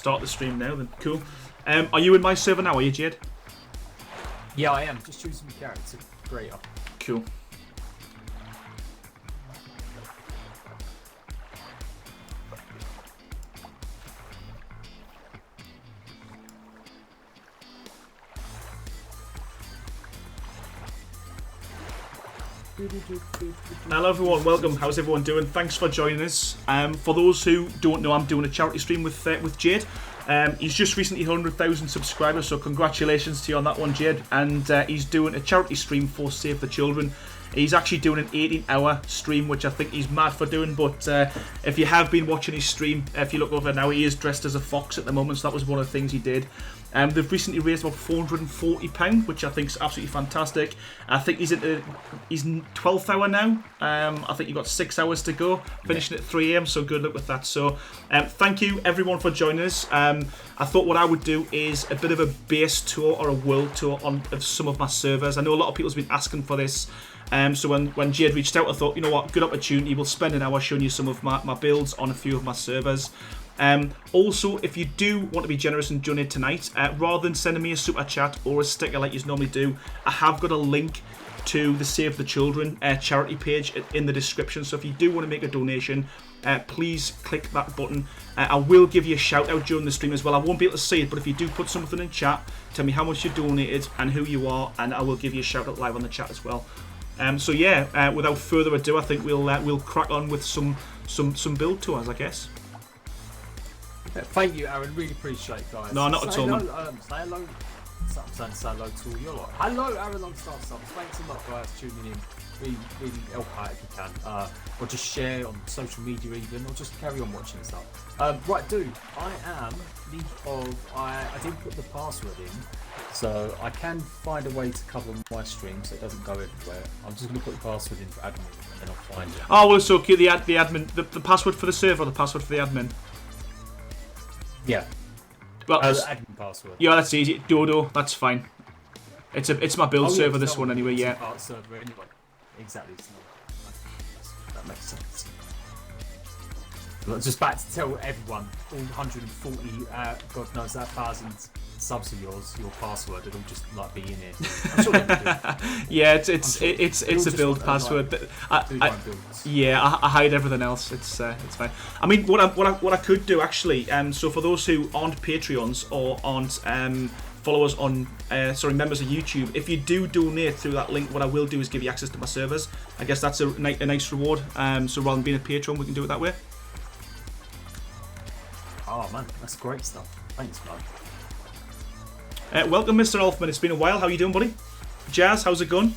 start the stream now. Then cool. Are you in my server now? Are you, Jade? Yeah, I am. Just choosing the character creator. Cool. Hello everyone, welcome. How's everyone doing? Thanks for joining us. For those who don't know, I'm doing a charity stream with Jade. He's just recently 100,000 subscribers, so congratulations to you on that one, Jade. And he's doing a charity stream for Save the Children. He's actually doing an 18-hour stream, which I think he's mad for doing. But if you have been watching his stream, if you look over now, he is dressed as a fox at the moment, so that was one of the things he did. They've recently raised about £440, which I think is absolutely fantastic. I think he's at his 12th hour now. I think you've got 6 hours to go, finishing at 3 AM, so good luck with that. So thank you everyone for joining us. I thought what I would do is a bit of a base tour or a world tour of some of my servers. I know a lot of people have been asking for this. So when Jade reached out, I thought, you know what, good opportunity. We'll spend an hour showing you some of my builds on a few of my servers. Also, if you do want to be generous and donate tonight, rather than sending me a super chat or a sticker like you normally do, I have got a link to the Save the Children charity page in the description. So if you do want to make a donation, please click that button. I will give you a shout out during the stream as well. I won't be able to see it, but if you do put something in chat, tell me how much you donated and who you are, and I will give you a shout out live on the chat as well. So yeah, without further ado, I think we'll crack on with some build tours, I guess. Thank you, Aaron. Really appreciate it, guys. No, not at all, man. Say hello. I'm saying say hello to all your lot. Hello, Aaron Longstaff subs. Thanks a lot, guys, tuning in. Really help out if you can. Or just share on social media even, or just carry on watching stuff. Right, dude, I am I didn't put the password in, so I can find a way to cover my stream so it doesn't go everywhere. I'm just going to put the password in for admin, and then I'll find it. Oh, well, so the admin, the password for the server or the password for the admin? Yeah. Well, the admin password. Yeah, that's easy. Dodo, that's fine. It's my build server, this one anyway. Yeah. Server anyway. Exactly. That makes sense. Just back to tell everyone, all 140, God knows that 1,000 subs of yours, your password, it'll just like be in it. I'm sure they can do it. Yeah, it's a build password. I hide everything else. It's fine. I mean, what I could do actually, so for those who aren't Patreons or aren't followers on, members of YouTube, if you do donate through that link, what I will do is give you access to my servers. I guess that's a nice reward. So rather than being a Patreon, we can do it that way. Oh man, that's great stuff. Thanks, man. Welcome, Mr. Elfman. It's been a while. How you doing, buddy? Jazz, how's it going?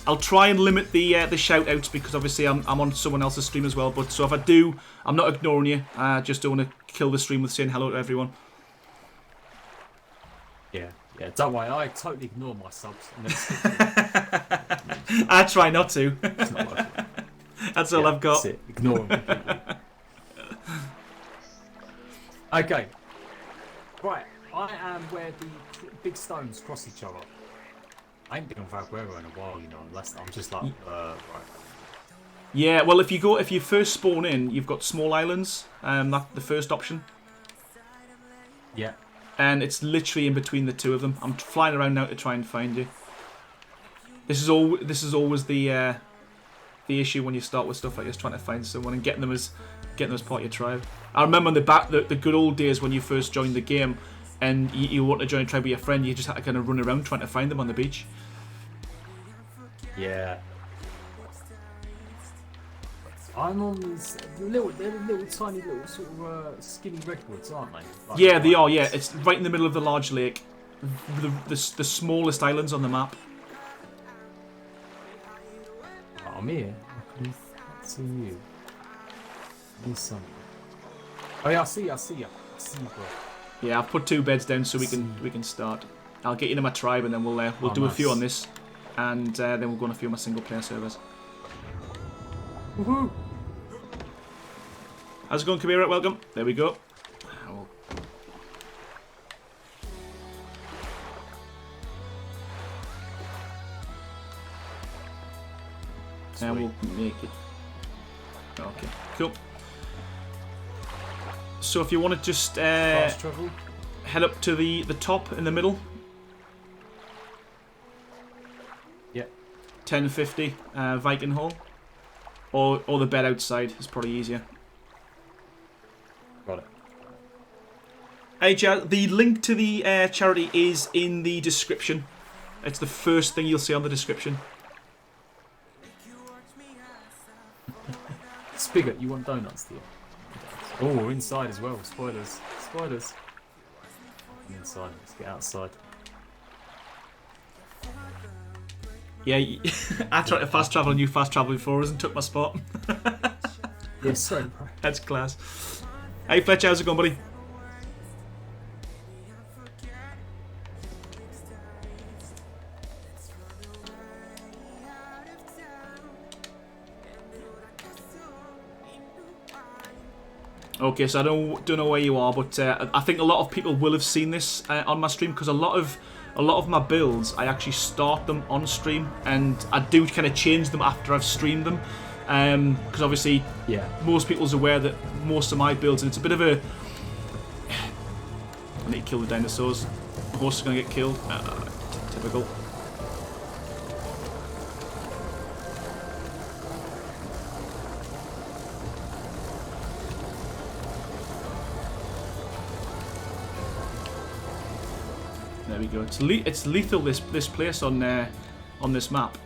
I'll try and limit the shout outs because obviously I'm on someone else's stream as well. But so if I do, I'm not ignoring you. I just don't want to kill the stream with saying hello to everyone. Yeah, don't worry, I totally ignore my subs. I try not to. It's not worth it. That's all I've got. That's it. Ignore them completely. Okay. Right, I am where the big stones cross each other. I ain't been on Valguero in a while, you know, unless I'm just like, right. Yeah, well, if you first spawn in, you've got small islands. That's the first option. Yeah. And it's literally in between the two of them. I'm flying around now to try and find you. This is always the issue when you start with stuff like this, trying to find someone and getting them as part of your tribe. I remember in the good old days when you first joined the game, and you want to join a tribe with your friend, you just had to kind of run around trying to find them on the beach. Yeah. I'm on these little tiny little sort of skinny redwoods, aren't they? Like yeah, they are. Yeah, it's right in the middle of the large lake, the smallest islands on the map. I'm here. I can see you. There's some. Oh yeah, I see you. I see you, bro. Yeah, I've put 2 beds down so we can start. I'll get you into my tribe and then we'll do a few on this, and then we'll go on a few of my single player servers. Woohoo! How's it going, Kabira? Welcome. There we go. And we'll make it. Okay, cool. So if you want to just Fast travel. head up to the top in the middle. Yeah. 1050 Viking Hall. Or the bed outside is probably easier. Got it. Hey, Jade, the link to the charity is in the description. It's the first thing you'll see on the description. Spigot, you want donuts, do you? Oh, we're inside as well. Spoilers. Spoilers. I'm inside. Let's get outside. Yeah, I tried to fast travel and you fast travel before us and took my spot. Yes, sorry, bro. That's class. Hey, Fletch, how's it going, buddy? Okay, so I don't know where you are, but I think a lot of people will have seen this on my stream because a lot of my builds I actually start them on stream and I do kind of change them after I've streamed them because obviously most people's aware that most of my builds, and it's a bit of a I need to kill the dinosaurs. The horse is going to get killed. Typical. There we go. It's lethal, this place on this map.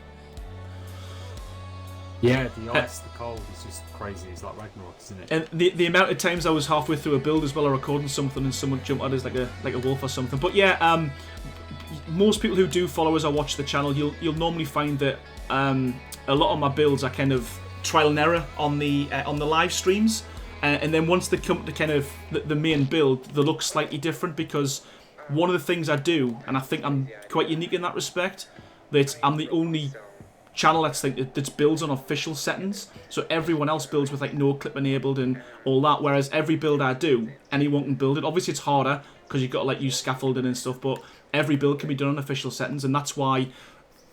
Yeah, the ice, the cold is just crazy. It's like Ragnarok, isn't it? And the amount of times I was halfway through a build as well, or recording something, and someone jumped at us like a wolf or something. But yeah, most people who do follow us or watch the channel, you'll normally find that a lot of my builds are kind of trial and error on the live streams, and then once they come to kind of the main build, they look slightly different because one of the things I do, and I think I'm quite unique in that respect, that I'm the only channel that's builds on official settings. So everyone else builds with like no clip enabled and all that, whereas every build I do, anyone can build it. Obviously it's harder because you've got to like use scaffolding and stuff, but every build can be done on official settings, and that's why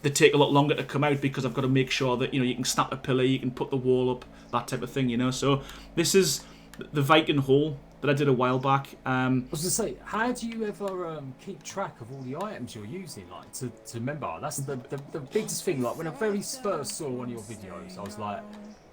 they take a lot longer to come out, because I've got to make sure that, you know, you can snap a pillar, you can put the wall up, that type of thing, you know. So this is the Viking Hall that I did a while back. I was going to say, how do you ever keep track of all the items you're using, like to remember? That's the biggest thing. Like when I very first saw one of your videos, I was like,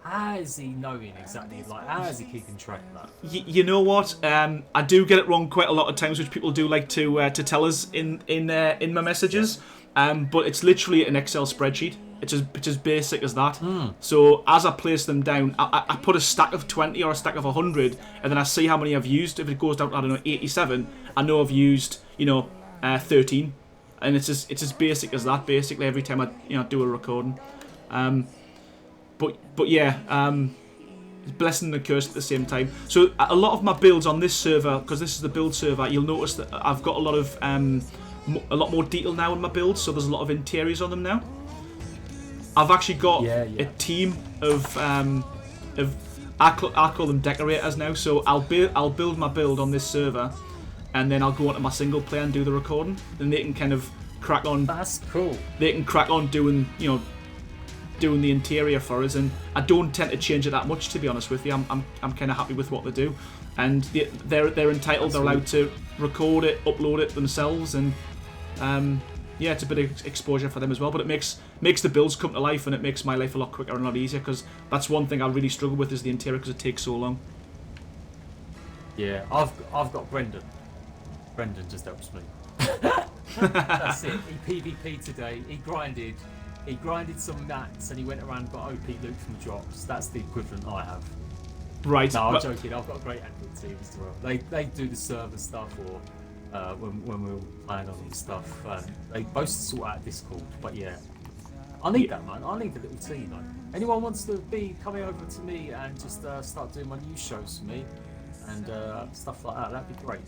how is he knowing exactly? Like, how is he keeping track of that? You know what? I do get it wrong quite a lot of times, which people do like to tell us in my messages. But it's literally an Excel spreadsheet. It's as basic as that. So as I place them down, I put a stack of 20 or a stack of 100, and then I see how many I've used. If it goes down to, I don't know, 87, I know I've used, 13, and it's as basic as that. Basically, every time I do a recording. But yeah, it's a blessing and a curse at the same time. So a lot of my builds on this server, because this is the build server, you'll notice that I've got a lot more detail now in my builds. So there's a lot of interiors on them now. I've actually got a team of I call them decorators now. So I'll build my build on this server, and then I'll go onto my single player and do the recording, and they can kind of crack on. That's cool. They can crack on doing the interior for us, and I don't tend to change it that much, to be honest with you. I'm kind of happy with what they do, and they're entitled. They're allowed to record it, upload it themselves, and yeah, it's a bit of exposure for them as well. But it makes the builds come to life, and it makes my life a lot quicker and a lot easier, because that's one thing I really struggle with, is the interior, because it takes so long. Yeah, I've got Brendan. Brendan just helps me. That's it. He PvP'd today. He grinded some mats, and he went around and got OP loot from drops. That's the equivalent I have. Right. No, I'm joking. I've got a great admin team as well. They do the server stuff, or when we're playing on stuff. They both sort out Discord. But yeah, I need that, man. I need a little team. Like, anyone wants to be coming over to me and just start doing my news shows for me and stuff like that? That'd be great.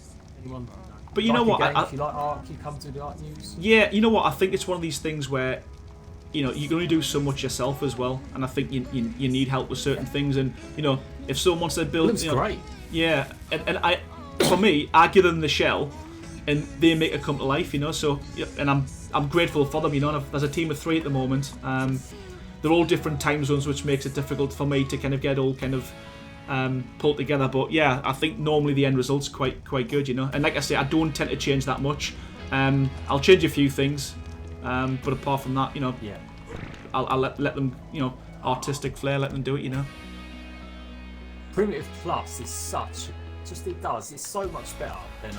Anyone? But you know what? If you like art, you come to the art news. Yeah, you know what? I think it's one of these things where, you can only do so much yourself as well, and I think you need help with certain things. And if someone wants to build, That's great. Yeah, and for me, I give them the shell, and they make it come to life. So and I'm grateful for them. There's a team of 3 at the moment. They're all different time zones, which makes it difficult for me to kind of get all kind of pulled together. But yeah, I think normally the end result's quite good, you know. And like I say, I don't tend to change that much. I'll change a few things, but apart from that, you know, Yeah. I'll let them, you know, artistic flair, let them do it, you know. Primitive Plus is it's so much better than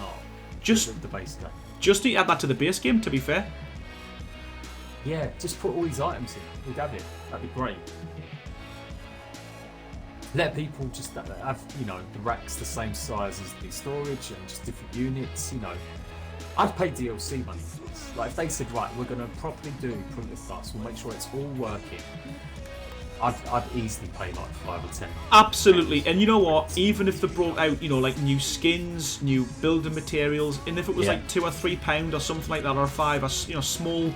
the base game. Just to add that to the base game, to be fair. Yeah, just put all these items in. We'd have it. That'd be great. Let people just have, you know, the racks the same size as the storage and just different units, you know. I'd pay DLC money for this. Like, if they said, right, we're going to properly do Primitive Plus, we'll make sure it's all working, I'd easily pay like 5 or 10. Absolutely, and you know what? Even if they brought out, you know, like new skins, new building materials, and if it was like £2 or £3 or something like that, or 5, or, you know, small,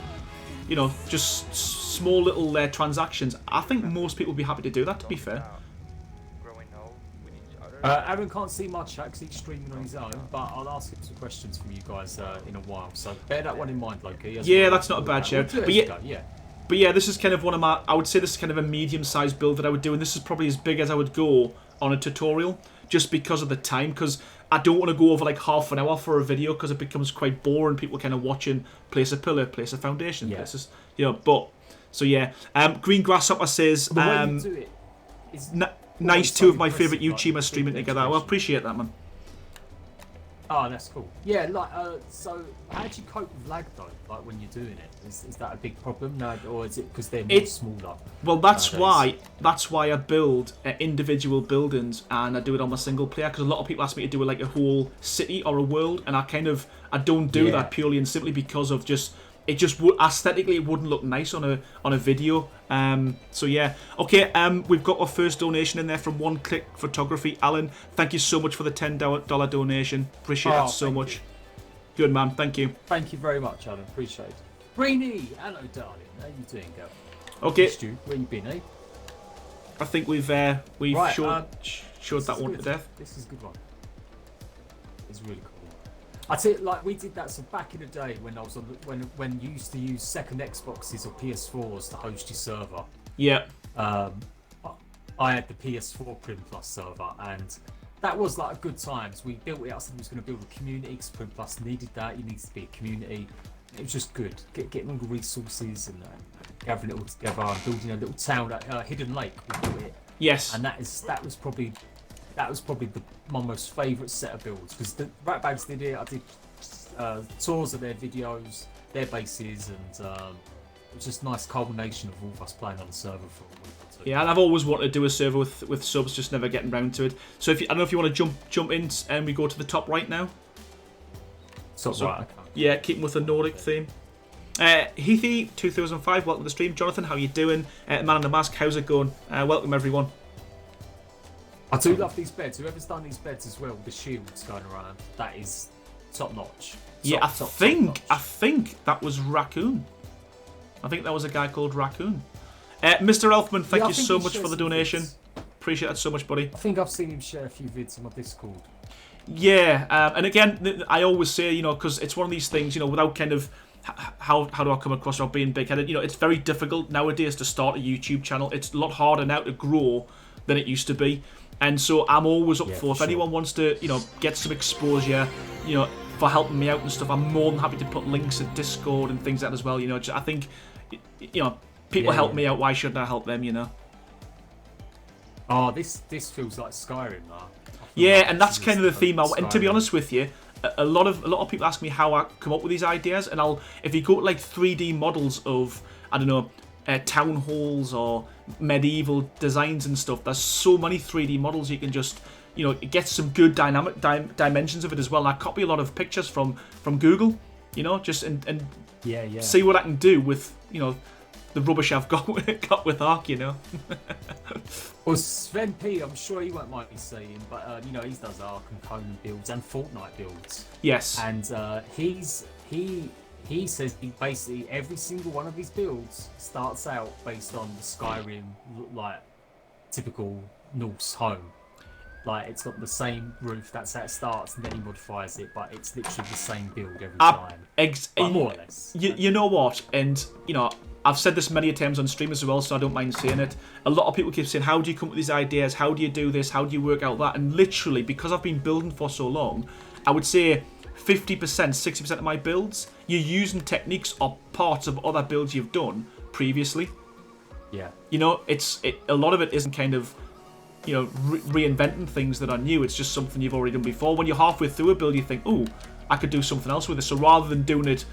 you know, just small little transactions, I think most people would be happy to do that, to be fair. Aaron can't see my chat because he's streaming on his own, but I'll ask him some questions from you guys in a while. So bear that one in mind, Loki. Yeah, that's not a bad shout. But yeah, this is kind of one of my. I would say this is kind of a medium-sized build that I would do, and this is probably as big as I would go on a tutorial, just because of the time. Because I don't want to go over like half an hour for a video, because it becomes quite boring. People kind of watching place a pillar, place a foundation, places, you know. But so yeah, Green Grasshopper says. The way you do it is nice, two of my favourite YouTubers streaming together. Well, I appreciate that, man. Oh, that's cool. Yeah, like, so how do you cope with lag though? Like when you're doing it, is that a big problem? No, or is it because they're more smaller? Well, that's why I build individual buildings, and I do it on my single player, because a lot of people ask me to do like a whole city or a world, and I don't do that purely and simply because of it just would aesthetically it wouldn't look nice on a video. So yeah, okay. We've got our first donation in there from One Click Photography. Alan, thank you so much for the $10 donation. Appreciate that so much. Good man, thank you. Thank you very much, Alan. Appreciate it. Greenie, hello, darling. How you doing, girl? Okay. Stu, where you been, eh? I think we've right, showed that one to death. This is a good one. It's really cool. I tell you, like, we did that so back in the day when I was on when you used to use second Xboxes or PS4s to host your server. Yeah. I had the PS4 Prim Plus server, and that was like a good times. We built it up, and we was going to build a community because Prim Plus needed that. You needed to be a community. It was just good. Getting all the resources and gathering it all together and building a little town at Hidden Lake. We built it. Yes. And that was probably my most favourite set of builds, because the Ratbags did it. I did tours of their videos, their bases, and it was just a nice culmination of all of us playing on the server for a week or two. Yeah, and I've always wanted to do a server with subs, just never getting round to it. So I don't know if you want to jump in, and we go to the top right now. Right. Yeah, keeping with the Nordic theme. Heathy 2005, welcome to the stream. Jonathan, how you doing? Man in the Mask, how's it going? Welcome everyone. I do love these beds. Whoever's done these beds as well, with the shields going around, that is top notch. I think that was Raccoon. I think that was a guy called Raccoon. Mr. Elfman, thank you so much for the donation. Appreciate that so much, buddy. I think I've seen him share a few vids in my Discord. Yeah, and again, I always say, you know, because it's one of these things, you know, without kind of how do I come across without being big-headed? You know, it's very difficult nowadays to start a YouTube channel. It's a lot harder now to grow than it used to be. And so I'm always up for if anyone wants to, you know, get some exposure, you know, for helping me out and stuff, I'm more than happy to put links at Discord and things like that as well. You know, I think, you know, people help me out. Why shouldn't I help them? You know. Oh, this feels like Skyrim now. Yeah, like and that's kind of the theme. And to be honest with you, a lot of people ask me how I come up with these ideas, and if you go to like 3D models of, I don't know, town halls or medieval designs and stuff, there's so many 3D models you can just, you know, get some good dynamic dimensions of it as well. And I copy a lot of pictures from Google, you know, just and see what I can do with, you know, the rubbish I've got with Ark, you know. Well, Sven P, I'm sure he won't mind me saying, but you know, he does Ark and Conan builds and Fortnite builds. Yes. And he says basically every single one of his builds starts out based on the Skyrim, like typical Norse home. Like, it's got the same roof, that's how it starts, and then he modifies it, but it's literally the same build every time. More or less. You know what? And, you know, I've said this many times on stream as well, so I don't mind saying it. A lot of people keep saying, how do you come up with these ideas? How do you do this? How do you work out that? And literally, because I've been building for so long, I would say 50%, 60% of my builds, you're using techniques or parts of other builds you've done previously. Yeah. You know, a lot of it isn't kind of, you know, reinventing things that are new. It's just something you've already done before. When you're halfway through a build, you think, oh, I could do something else with this. So rather than doing it,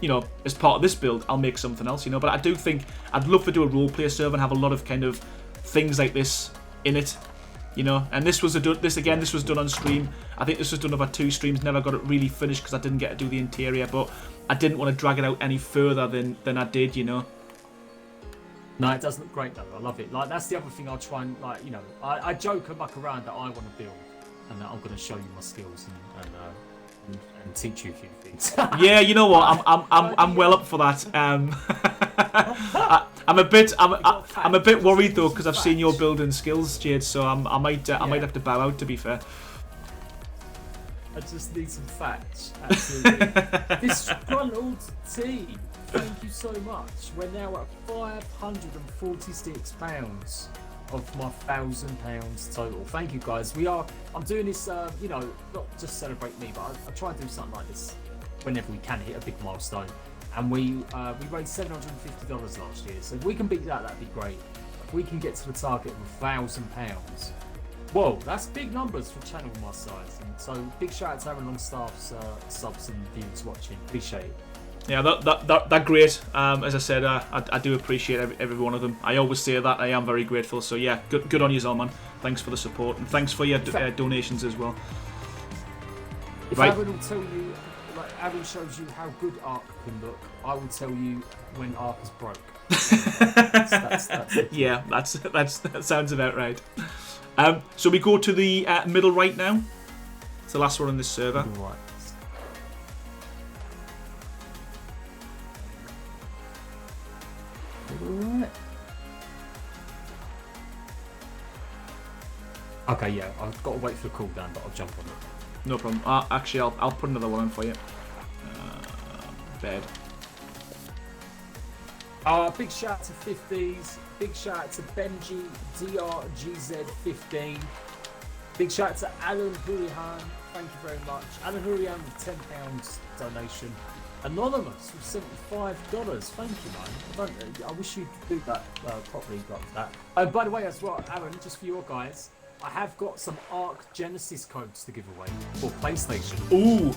you know, as part of this build, I'll make something else, you know. But I do think I'd love to do a roleplay server and have a lot of kind of things like this in it, you know. And this was this was done on stream. I think this was done over 2 streams. Never got it really finished because I didn't get to do the interior. But I didn't want to drag it out any further than I did, you know. No, it does look great though. I love it. Like, that's the other thing I'll try and, like, you know, I joke and muck around that I want to build, and that I'm going to show you my skills and teach you a few things. Yeah, you know what? I'm well up for that. I'm a bit worried though because I've seen your building skills, Jade. So I might have to bow out. To be fair. I just need some facts. Absolutely. Disgruntled team, thank you so much. We're now at £546 of my £1,000 total. Thank you guys. I'm doing this, you know, not just celebrate me, but I try and do something like this whenever we can hit a big milestone. And we raised $750 last year, so if we can beat that, that'd be great. If we can get to the target of £1,000. Whoa, that's big numbers for a channel my size. And so big shout out to Aaron Longstaff's subs and viewers watching. Appreciate it. Yeah, that great. As I said, I do appreciate every one of them. I always say that. I am very grateful. So yeah, good on you, Zalman. Thanks for the support and thanks for your donations as well. If Aaron will tell you, like Aaron shows you how good Ark can look, I will tell you when Ark is broke. that's yeah, that sounds about right. So we go to the middle right now. It's the last one on this server. Right. Okay, yeah, I've got to wait for the cooldown, but I'll jump on it. No problem. Actually, I'll put another one in for you. Bed. Big shout out to 50s. Big shout out to Benji DRGZ15. Big shout out to Alan Hurihan. Thank you very much. Alan Hurihan with £10 donation. Anonymous with $75. Thank you, man. I wish you'd do that properly, like that. By the way, as well, Aaron, just for your guys, I have got some Arc Genesis codes to give away for PlayStation. Ooh!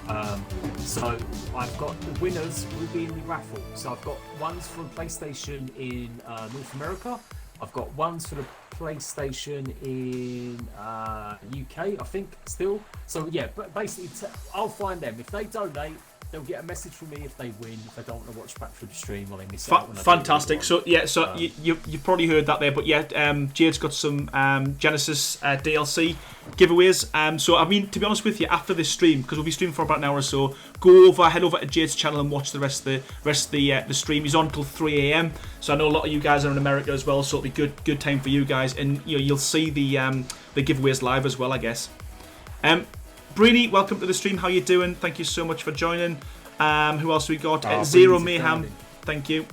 So I've got the winners will be in the raffle. So I've got ones from PlayStation in North America. I've got ones for the PlayStation in UK, I think, still. So yeah, but basically, I'll find them. If they donate, they'll get a message from me if they win. If they don't want to watch back through the stream, or they miss out. Fantastic. So yeah, so you've probably heard that there, but yeah, Jade's got some Genesis DLC giveaways. So I mean, to be honest with you, after this stream, because we'll be streaming for about an hour or so, head over to Jade's channel and watch the rest of the stream. He's on till 3 AM. So I know a lot of you guys are in America as well, so it'll be good time for you guys, and you know you'll see the giveaways live as well, I guess. Breeny, welcome to the stream. How you doing? Thank you so much for joining. Who else we got? Zero Mayhem. Thank you.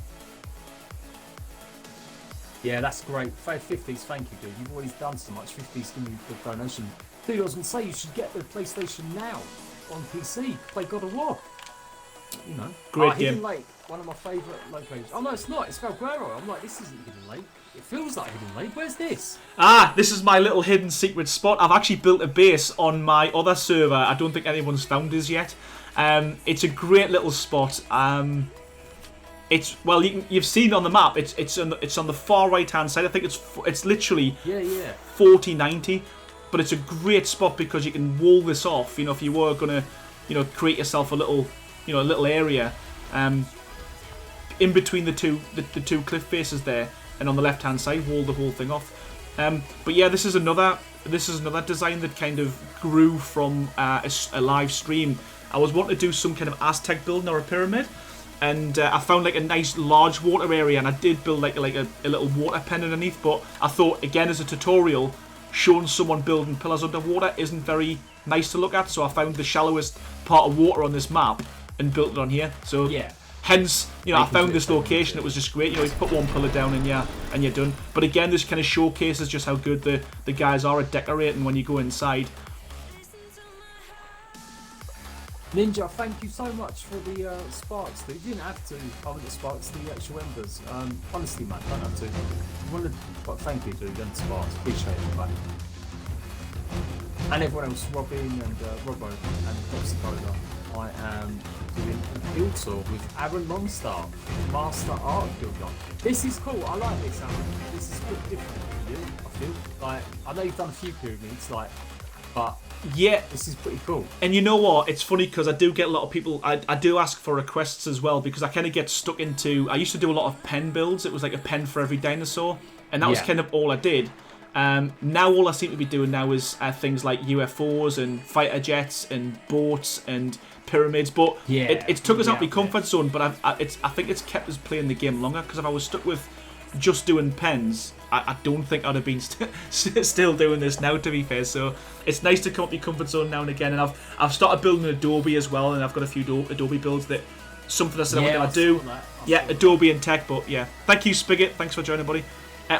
Yeah, that's great. 50s, thank you, dude. You've always done so much. 50s, give me the donation. Dude, I was going to say you should get the PlayStation now on PC. Play God of War. You know. Great game. Hidden Lake, one of my favourite locations. Oh no, it's not. It's Valguero. I'm like, this isn't Hidden Lake. It feels like Hidden Lake. Where's this? This is my little hidden secret spot. I've actually built a base on my other server. I don't think anyone's found us yet. It's a great little spot. It's well, you've seen on the map. It's on the far right hand side. I think it's literally 40-90, but it's a great spot because you can wall this off. You know, if you were gonna, you know, create yourself a little area, in between the two cliff faces there, and on the left hand side, wall the whole thing off. But yeah, this is another design that kind of grew from a live stream. I was wanting to do some kind of Aztec building or a pyramid, and I found like a nice large water area, and I did build like a little water pen underneath. But I thought, again, as a tutorial, showing someone building pillars underwater isn't very nice to look at. So I found the shallowest part of water on this map and built it on here. So yeah, Hence, I found this location. It was just great. You put one pillar down and you're done. But again, this kind of showcases just how good the guys are at decorating when you go inside. Ninja, thank you so much for the sparks. You didn't have to cover the sparks, the actual embers. Honestly, man, don't have to. But thank you, dude, and sparks. Appreciate it, buddy. And everyone else, Robin and Robbo and Popsicola. I am doing a build tour with Aaron Longstaff, Master Art Builder. This is cool. I like this, Aaron. This is a bit different for you, I feel. Like, I know you've done a few pyramids, but yeah, this is pretty cool. And you know what? It's funny because I do get a lot of people. I do ask for requests as well because I kind of get stuck into. I used to do a lot of pen builds. It was like a pen for every dinosaur, and that was kind of all I did. Now all I seem to be doing now is things like UFOs and fighter jets and boats and pyramids. But it took us out of my comfort zone. But I think it's kept us playing the game longer because if I was stuck with just doing pens, I don't think I'd have been still doing this now, to be fair. So it's nice to come up your comfort zone now and again. And I've started building Adobe as well, and I've got a few Adobe builds that something I said I'm going to do. Adobe and tech, but thank you, Spigot. Thanks for joining, buddy.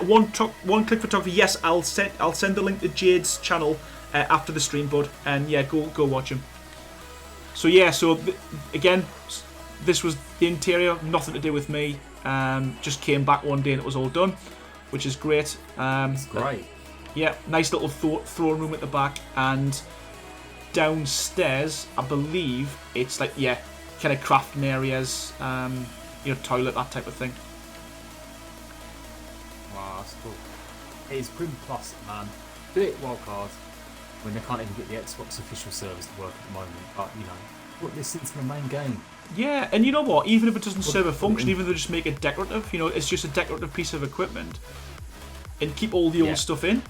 One click photography. Yes, I'll send the link to Jade's channel after the stream, bud, and go watch him. So again, this was the interior, nothing to do with me. Just came back one day and it was all done, which is great. It's great. Nice little throne room at the back, and downstairs I believe it's like kind of crafting areas, toilet, that type of thing. Wow, that's cool. It is Prim Plus, man. Do it wildcard when they can't even get the Xbox official service to work at the moment. But put this into the main game. Yeah, and you know what? Even if it doesn't serve a function, even if they just make it decorative, it's just a decorative piece of equipment, and keep all the old stuff in.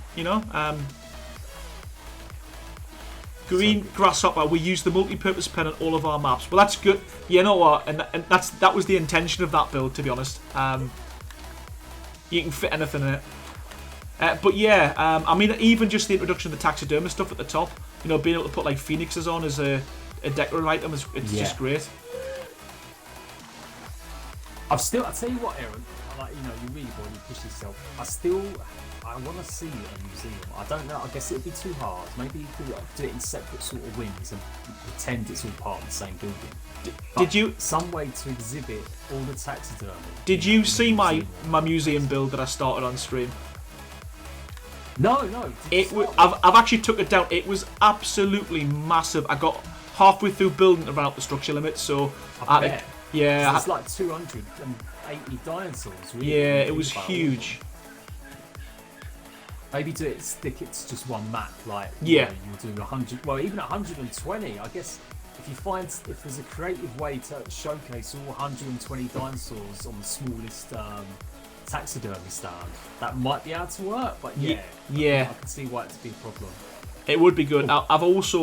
Green Grasshopper. We use the multi-purpose pen on all of our maps. Well, that's good. You know what? And that was the intention of that build, to be honest. You can fit anything in it. But I mean, even just the introduction of the taxidermy stuff at the top, being able to put like phoenixes on as a decorative item, it's just great. I'll tell you what, Aaron, you really want to push yourself. I want to see a museum. I don't know, I guess it would be too hard. Maybe you could do it in separate sort of wings and pretend it's all part of the same building. Did you some way to exhibit all the taxidermy? Did you see my museum build that I started on stream? No. I've actually took it down. It was absolutely massive. I got halfway through building around up the structure limit, so it's like 280 dinosaurs. Really, it was huge. Maybe stick it to just one map, you'll do 100. Well, even 120. I guess if there's a creative way to showcase all 120 dinosaurs on the smallest taxidermy stand, that might be able to work. But I can see why it'd be a problem. It would be good. I was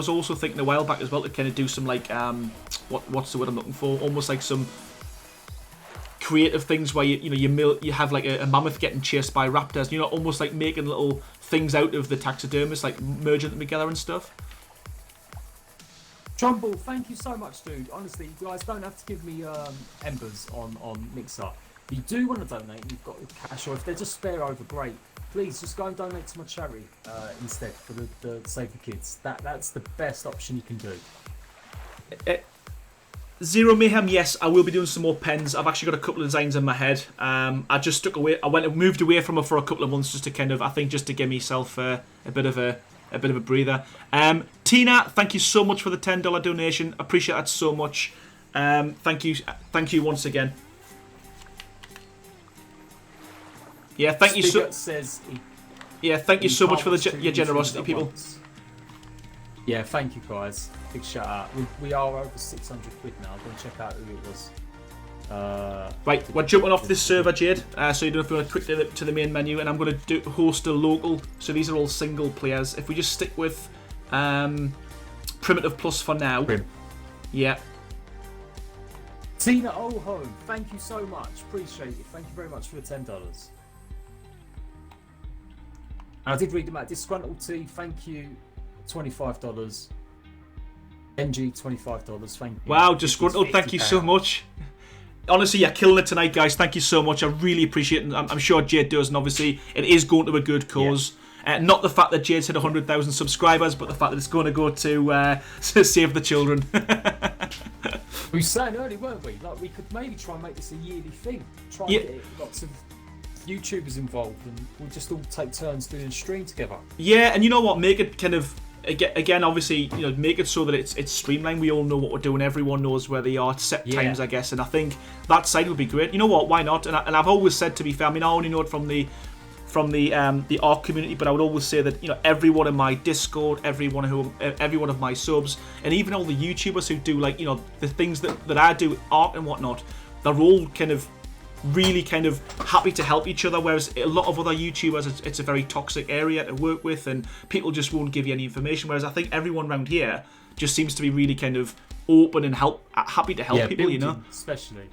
also thinking a while back as well to kind of do some what's the word I'm looking for? Almost like some creative things where you have like a mammoth getting chased by raptors. Almost like making little things out of the taxidermists, like merging them together and stuff. Trumbull, thank you so much, dude. Honestly, you guys don't have to give me embers on Mixer. If you do want to donate, you've got the cash, or if they're just spare over, great. Please just go and donate to my charity instead for the Save the Kids. That's the best option you can do. Zero Mayhem, yes, I will be doing some more pens. I've actually got a couple of designs in my head. I just stuck away. I moved away from it for a couple of months just to just to give myself a bit of a breather. Tina, thank you so much for the $10 donation. Appreciate that so much. Thank you once again. Yeah, thank you so. Thank you so much for your generosity, people. Yeah, thank you guys. Big shout out. We are over 600 quid now. Go and check out who it was. Right, we're jumping off this server, Jade. So you don't have to go quickly to the main menu, and I'm going to host a local. So these are all single players. If we just stick with Primitive Plus for now. Yeah. Tina Oho, thank you so much. Appreciate it. Thank you very much for the $10. And I did read them out. Disgruntled T, thank you. $25. NG, $25. Thank you. Wow, Disgruntled, thank you so much. honestly, you're killing it tonight, guys. Thank you so much. I really appreciate it. I'm sure Jade does, and obviously it is going to a good cause. Not the fact that Jade's hit 100,000 subscribers, but the fact that it's going to go to save the children. We were saying earlier, weren't we? Like, we could maybe try and make this a yearly thing. Try and get lots of YouTubers involved, and we'll just all take turns doing a stream together. Yeah, and you know what? Make it kind of again, obviously, you know, make it so that it's streamlined. We all know what we're doing. Everyone knows where they are. Set times, I guess, and I think that side will be great. You know what? Why not? And I've always said, to be fair, I mean, I only know it from the ARC community, but I would always say that, you know, everyone in my Discord, every one of my subs, and even all the YouTubers who do, like, you know, the things that I do, ARC and whatnot, they're all kind of really kind of happy to help each other, whereas a lot of other YouTubers, it's a very toxic area to work with, and people just won't give you any information, whereas I think everyone around here just seems to be really kind of open and happy to help people, you know? Especially.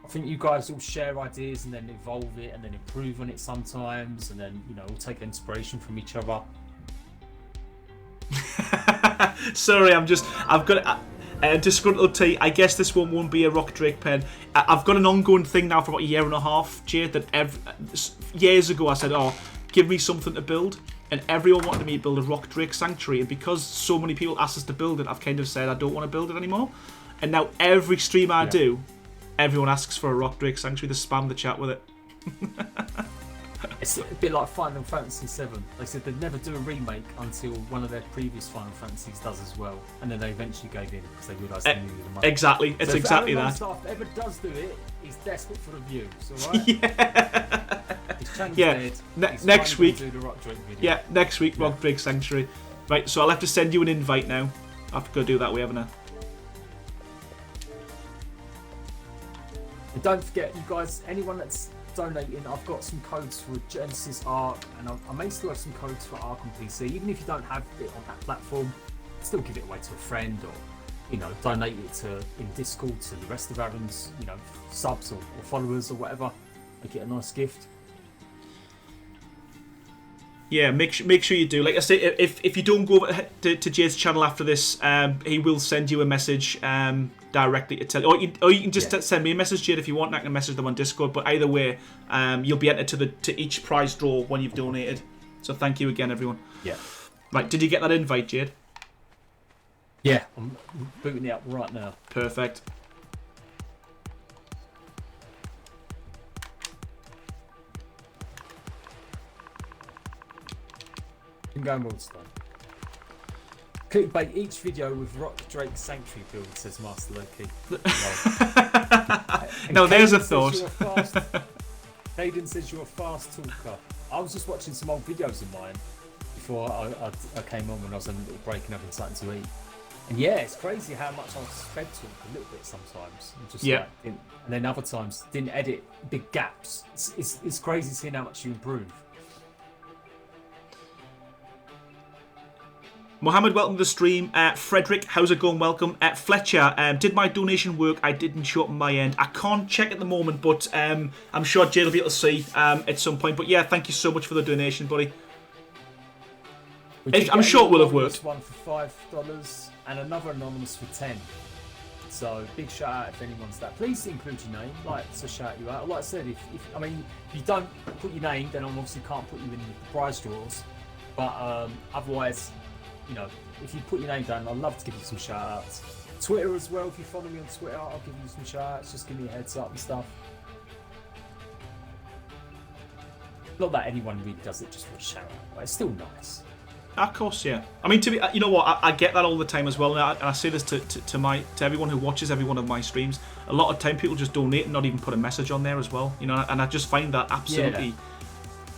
I think you guys all share ideas and then evolve it and then improve on it sometimes, and then, you know, all take inspiration from each other. Sorry, I've got Disgruntled T. I guess this one won't be a Rock Drake pen. I've got an ongoing thing now for about a year and a half, Jade, that years ago I said, oh, give me something to build, and everyone wanted me to build a Rock Drake Sanctuary, and because so many people asked us to build it, I've kind of said I don't want to build it anymore. And now every stream I do, everyone asks for a Rock Drake Sanctuary. They spam the chat with it. It's a bit like Final Fantasy VII. They said they'd never do a remake until one of their previous Final Fantasies does as well, and then they eventually gave in because they realised they needed the money. Exactly, it's so exactly that. If ever does do it, he's desperate for the views. All right. His channel's dead. Next week. Do the Rock Drake video. Yeah, next week, Rock Drake Sanctuary. Right, so I'll have to send you an invite now. I have to go do that way, haven't I? And don't forget, you guys, anyone that's donating, I've got some codes for Genesis Arc, and I may still have some codes for Arc on PC. Even if you don't have it on that platform, still give it away to a friend, or, you know, donate it in Discord to the rest of Aaron's, you know, subs or followers or whatever. Make it a nice gift. Yeah, make sure you do. Like I say, if you don't go over to Jade's channel after this, he will send you a message directly to tell you, or you can just send me a message, Jade, if you want. And I can message them on Discord. But either way, you'll be entered to each prize draw when you've donated. So thank you again, everyone. Yeah. Right, did you get that invite, Jade? Yeah, I'm booting it up right now. Perfect. Going Wildstone. Clickbait each video with Rock Drake Sanctuary build, says Master Loki. No, there's a thought. Hayden says you're a fast talker. I was just watching some old videos of mine before I came on when I was on a little break and having something to eat. And yeah, it's crazy how much I sped talk a little bit sometimes. And just like, and then other times didn't edit big gaps. It's crazy seeing how much you improve. Mohammed, welcome to the stream. Frederick, how's it going? Welcome. Fletcher, did my donation work? I didn't show up on my end. I can't check at the moment, but I'm sure Jade will be able to see at some point. But yeah, thank you so much for the donation, buddy. I'm sure it will have worked. One for $5 and another anonymous for 10. So big shout out if anyone's that. Please include your name, like to shout you out. Like I said, if you don't put your name, then I obviously can't put you in the prize draws. But otherwise, you know, if you put your name down, I'd love to give you some shout outs. Twitter as well, if you follow me on Twitter, I'll give you some shout outs. Just give me a heads up and stuff. Not that anyone really does it just for a shout out, but it's still nice. Of course, yeah. I mean, you know what? I get that all the time as well, and I say this to everyone who watches every one of my streams. A lot of time, people just donate and not even put a message on there as well. You know, and I just find that absolutely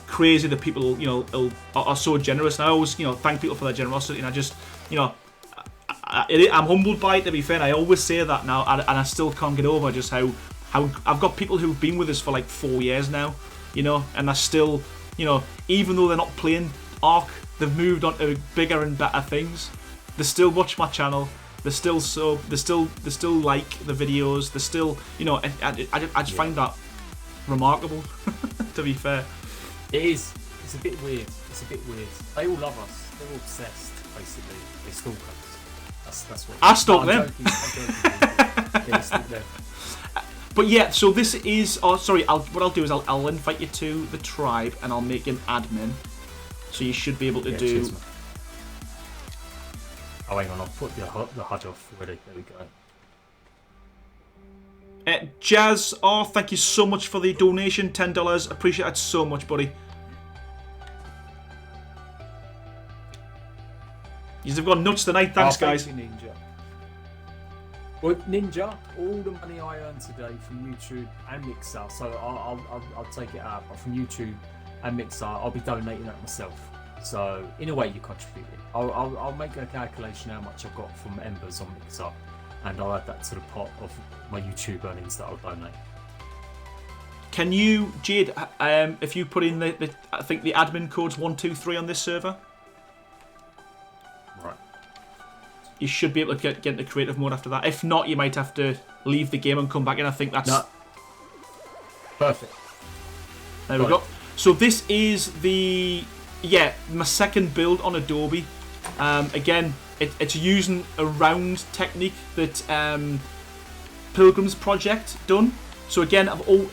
crazy that people, you know, are so generous. And I always, you know, thank people for their generosity. And I just, you know, I'm humbled by it, to be fair. And I always say that now, and I still can't get over just how I've got people who've been with us for like 4 years now, you know, and they're still, you know, even though they're not playing Ark, they've moved on to bigger and better things. They still watch my channel. They still like the videos. They still, you know, I just find that remarkable. To be fair, it is. It's a bit weird. They all love us. They're all obsessed. Basically, they stalk us. That's what. I stalk them. I'm joking. Yeah, stalk them. But yeah, so this is. Oh, sorry. What I'll do is I'll invite you to the tribe and I'll make an admin. So you should be able to do. Cheers, oh, hang on. I'll put the HUD off already. There we go. Jazz, thank you so much for the donation, $10. Appreciate it so much, buddy. You've gone nuts tonight. Thanks, guys. Thank you, Ninja. Well, Ninja, all the money I earn today from YouTube and Mixer, so I'll take it out. But from YouTube and Mixer, I'll be donating that myself. So in a way, you're contributing. I'll make a calculation how much I've got from Embers on Mixer, and I'll add that to the pot of my YouTube earnings that I'll donate. Can you, Jade, if you put in the I think the admin code's 123 on this server? Right. You should be able to get into creative mode after that. If not, you might have to leave the game and come back in. I think that's... No. Perfect. There we go. So this is the... Yeah, my second build on Adobe. Again, it's using a round technique that Pilgrim's Project done. So again,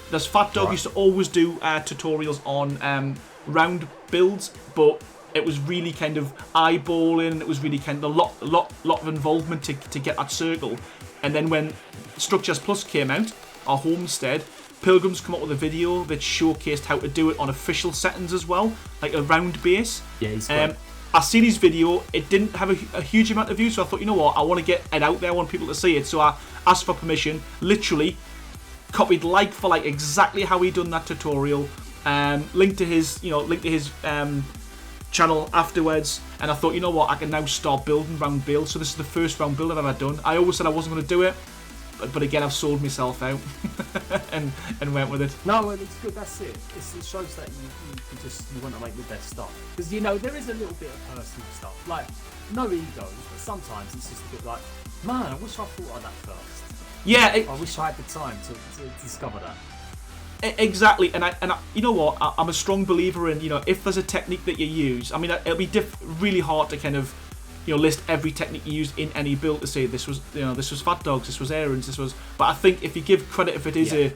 there's Fat Dog used to always do tutorials on round builds, but it was really kind of eyeballing. It was really kind of a lot of involvement to get that circle. And then when Structures Plus came out, our homestead, Pilgrim's come up with a video that showcased how to do it on official settings as well, like a round base. Yeah, he's great. I seen his video. It didn't have a huge amount of views, so I thought, you know what, I want to get it out there. I want people to see it. So I asked for permission. Literally copied like for like exactly how he done that tutorial. Linked to his channel afterwards, and I thought, you know what, I can now start building round builds. So this is the first round build I've ever done. I always said I wasn't going to do it, but again, I've sold myself out and went with it. No, well, it's good. That's it. It shows that you want to make the best stuff, because there is a little bit of personal stuff, like no egos, but sometimes it's just a bit like, man, I wish I thought of that first. Yeah, I wish I had the time to discover that. Exactly, and I you know what, I'm a strong believer in, if there's a technique that you use, I mean, it'll be really hard to kind of, list every technique you used in any build to say this was Fat Dogs, this was Aaron's, this was. But I think if you give credit, if it is a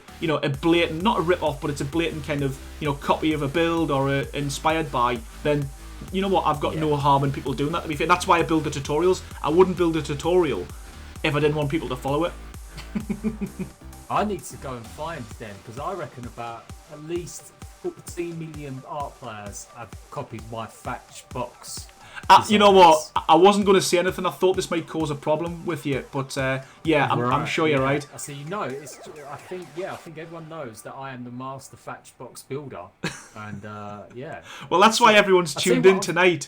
blatant, not a rip off, but it's a blatant kind of copy of a build or inspired by, then you know what, I've got no harm in people doing that. To be fair, that's why I build the tutorials. I wouldn't build a tutorial if I didn't want people to follow it. I need to go and find them, because I reckon about at least 14 million art players have copied my Thatch box. You know what? I wasn't going to say anything. I thought this might cause a problem with you, but yeah, I'm sure you're right. So I think everyone knows that I am the master Thatch box builder, and yeah. Well, that's why everyone's tuned in tonight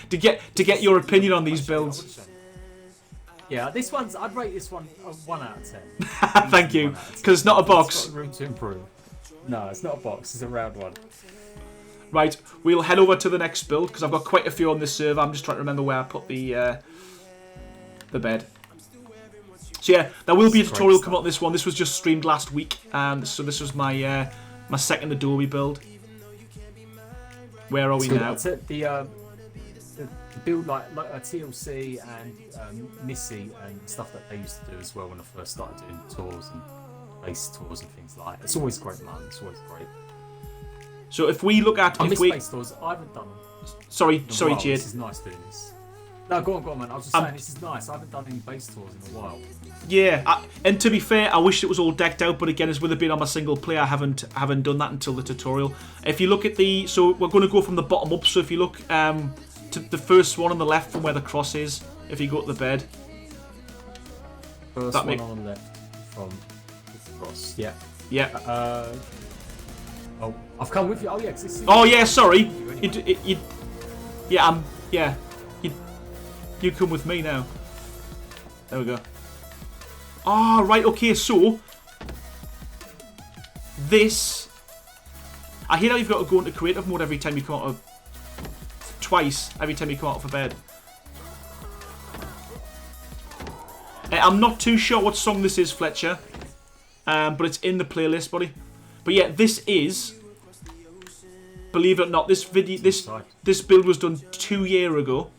to get your opinion on these builds. Yeah, I'd rate this one a 1 out of 10. Thank you, because it's not a box. It's got room to improve. No, it's not a box. It's a round one. Right, we'll head over to the next build, because I've got quite a few on this server. I'm just trying to remember where I put the bed. So yeah, there will be a tutorial coming up on this one. This was just streamed last week, so this was my my second Adobe build. Where are we now? The build like a TLC and Missy and stuff that they used to do as well when I first started doing tours and base tours and things like that. It's always great, man. It's always great. So if we look at base tours, I haven't done them. Sorry, Jade. This is nice doing this. No, go on, man. I was just saying this is nice. I haven't done any base tours in a while. Yeah, and to be fair, I wish it was all decked out, but again, as with it being on my single player, I haven't done that until the tutorial. If you look at so we're going to go from the bottom up. So if you look to the first one on the left from where the cross is, if you go to the bed. First one on the left from the cross. Yeah. Yeah. Oh, I've come with you. Oh yeah. Cause this is yeah. Sorry. Anyway. You come with me now. There we go. Ah, right. Okay. So this. I hear how you've got to go into creative mode every time you come out of. Twice every time you come out of bed. I'm not too sure what song this is, Fletcher, but it's in the playlist, buddy. But yeah, this is, believe it or not, this build was done 2 years ago,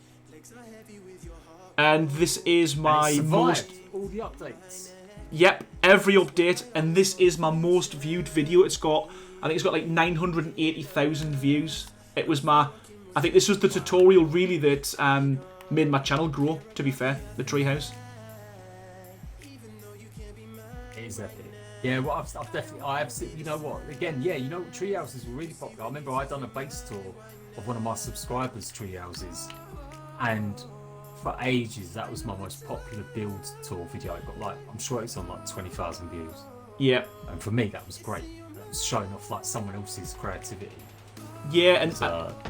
and this is my most all the updates. Yep, every update, and this is my most viewed video. I think it's got like 980,000 views. I think this was the tutorial really that made my channel grow, to be fair, the treehouse. It is epic. Yeah, well, I've definitely, you know what, again, yeah, you know, treehouses were really popular. I remember I'd done a base tour of one of my subscribers' treehouses, and for ages, that was my most popular build tour video. It got like, I'm sure it's on like 20,000 views. Yeah. And for me, that was great. That was showing off like someone else's creativity. Yeah, and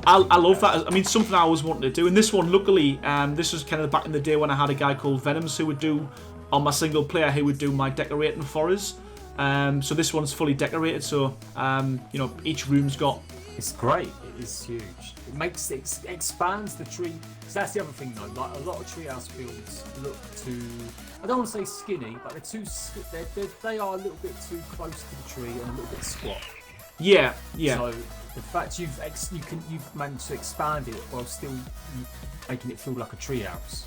I love that. I mean, something I always wanted to do. And this one, luckily, this was kind of back in the day when I had a guy called Venoms who would do, on my single player, he would do my decorating for us. So this one's fully decorated, so, you know, each room's got... It's great. It is huge. It expands the tree. So that's the other thing though. Like a lot of treehouse builds look too. I don't want to say skinny, but they're too. They are a little bit too close to the tree and a little bit squat. Yeah, yeah. So the fact you've managed to expand it while still making it feel like a treehouse.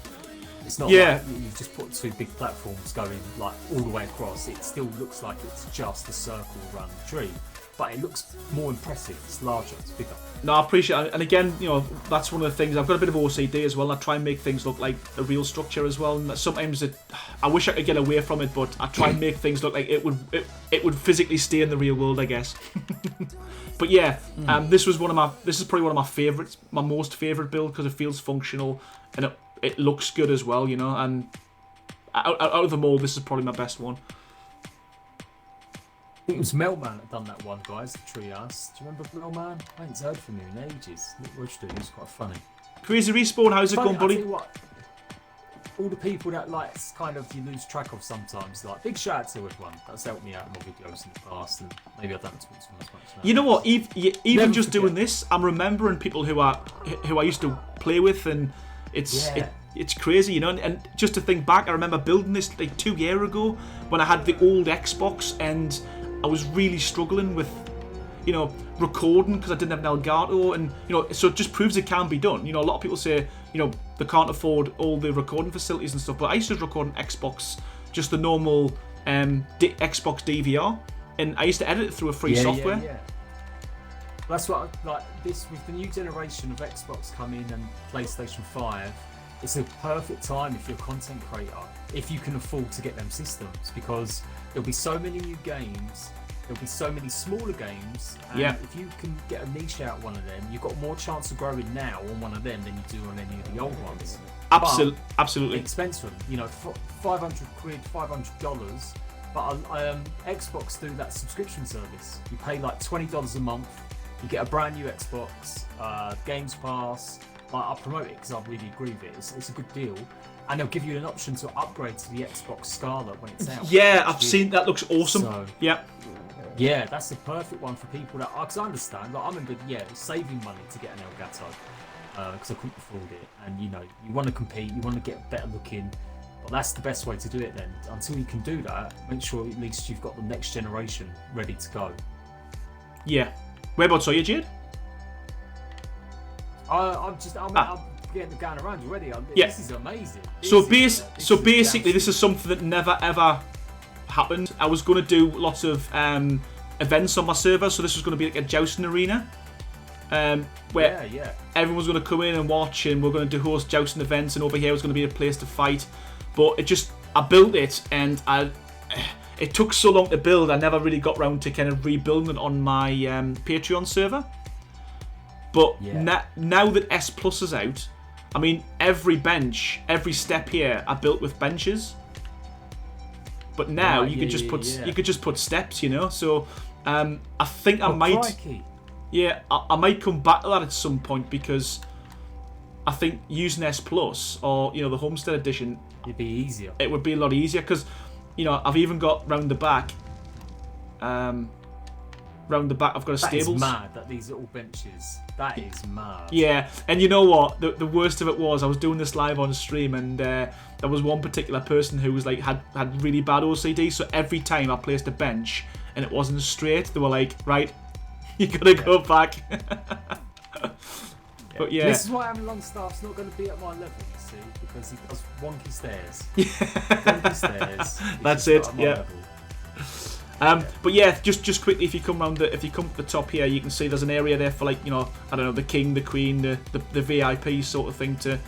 It's not like you've just put two big platforms going like all the way across. It still looks like it's just a circle around the tree. But it looks more impressive. It's larger. It's bigger. No, I appreciate it. And again, you know, that's one of the things. I've got a bit of OCD as well. I try and make things look like a real structure as well. And sometimes I wish I could get away from it, but I try and make things look like it would physically stay in the real world, I guess. But yeah, this is probably one of my favorites, my most favorite build because it feels functional and it looks good as well, you know. And out of them all, this is probably my best one. I think it was Melman that done that one, guys, the treehouse. Do you remember Melman? I haven't heard from him in ages. Nick Rushton, he was quite funny. Crazy Respawn, how's it going, buddy? I'll tell you what, all the people that like kind of you lose track of sometimes, like big shout out to everyone that's helped me out in my videos in the past, and maybe I don't talk to them as much now. You know what? Even just doing this, I'm remembering people who I used to play with, and it's crazy, you know. And just to think back, I remember building this like 2 years ago when I had the old Xbox, and I was really struggling with, you know, recording because I didn't have an Elgato, and you know, so it just proves it can be done. You know, a lot of people say, you know, they can't afford all the recording facilities and stuff, but I used to record an Xbox, just the normal Xbox DVR, and I used to edit it through a free software. Yeah. That's what this with the new generation of Xbox coming and PlayStation 5. It's a perfect time if you're a content creator, if you can afford to get them systems, because there'll be so many new games, there'll be so many smaller games, and if you can get a niche out one of them, you've got more chance of growing now on one of them than you do on any of the old ones. Absolutely. Expensive, you know, £500, $500, but Xbox do that subscription service. You pay like $20 a month, you get a brand new Xbox, Games Pass. I promote it because I really agree with it. It's a good deal, and they'll give you an option to upgrade to the Xbox Scarlet when it's out. Yeah, I've seen that. Looks awesome. So, yeah, that's the perfect one for people that. Because I understand, like I'm in saving money to get an Elgato because I couldn't afford it, and you know you want to compete, you want to get better looking, but that's the best way to do it. Then until you can do that, make sure at least you've got the next generation ready to go. Yeah, whereabouts are you, Jade? I'm getting going around already. This is amazing. So basically, this is something that never ever happened. I was going to do lots of events on my server, so this was going to be like a jousting arena, where everyone's going to come in and watch, and we're going to do host jousting events, and over here was going to be a place to fight. But I built it, and it took so long to build, I never really got round to kind of rebuilding it on my Patreon server. But now that S Plus is out, I mean, every step here I built with benches. But now you could just put steps, you know. So I think I might, crikey. I might come back to that at some point, because I think using S Plus or the Homestead Edition, it'd be easier. It would be a lot easier because I've even got round the back. Round the back, I've got a stables. That is mad, that these little benches. That is mad. Yeah, and you know what? The worst of it was I was doing this live on stream, and there was one particular person who was like had really bad OCD. So every time I placed a bench and it wasn't straight, they were like, "Right, you gotta go back." But yeah. This is why Aaron Longstaff's not going to be at my level, you see, because he does wonky stairs. Wonky stairs. That's it. Yeah. But yeah, just quickly, if you come to the top here, you can see there's an area there for, like, you know, I don't know, the king, the queen, the VIP sort of thing to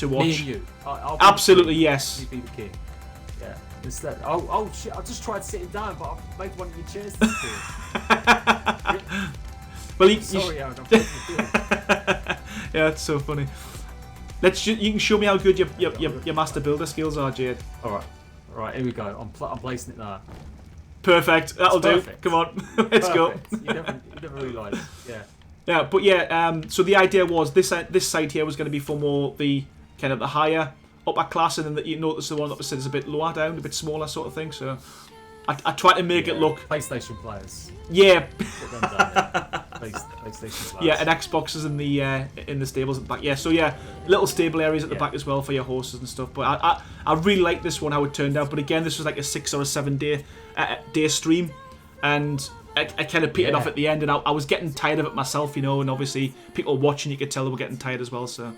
watch. Me and you. Absolutely, yes. You be the king. Yeah. Instead, oh shit! I just tried sitting down, but I've made one of your chairs disappear. Well, sorry, Aaron. I'm breaking the deal. Yeah, it's so funny. You can show me how good your master builder skills are, Jade. All right. Here we go. I'm placing it now. Perfect. That'll do. Come on, let's go. You never realised. Yeah. Yeah, but yeah. So the idea was this side here was going to be for more the kind of the higher upper class, and then that you notice the one that was is a bit lower down, a bit smaller sort of thing. So I tried to make it look PlayStation players. Yeah. Put them down there. PlayStation players. Yeah, and Xboxes in the stables at the back. Yeah, so yeah, little stable areas at the back as well for your horses and stuff. But I really like this one, how it turned out. But again, this was like a 6 or a 7 day stream, and I kind of petered off at the end, and I was getting tired of it myself, you know. And obviously, people watching, you could tell they were getting tired as well. So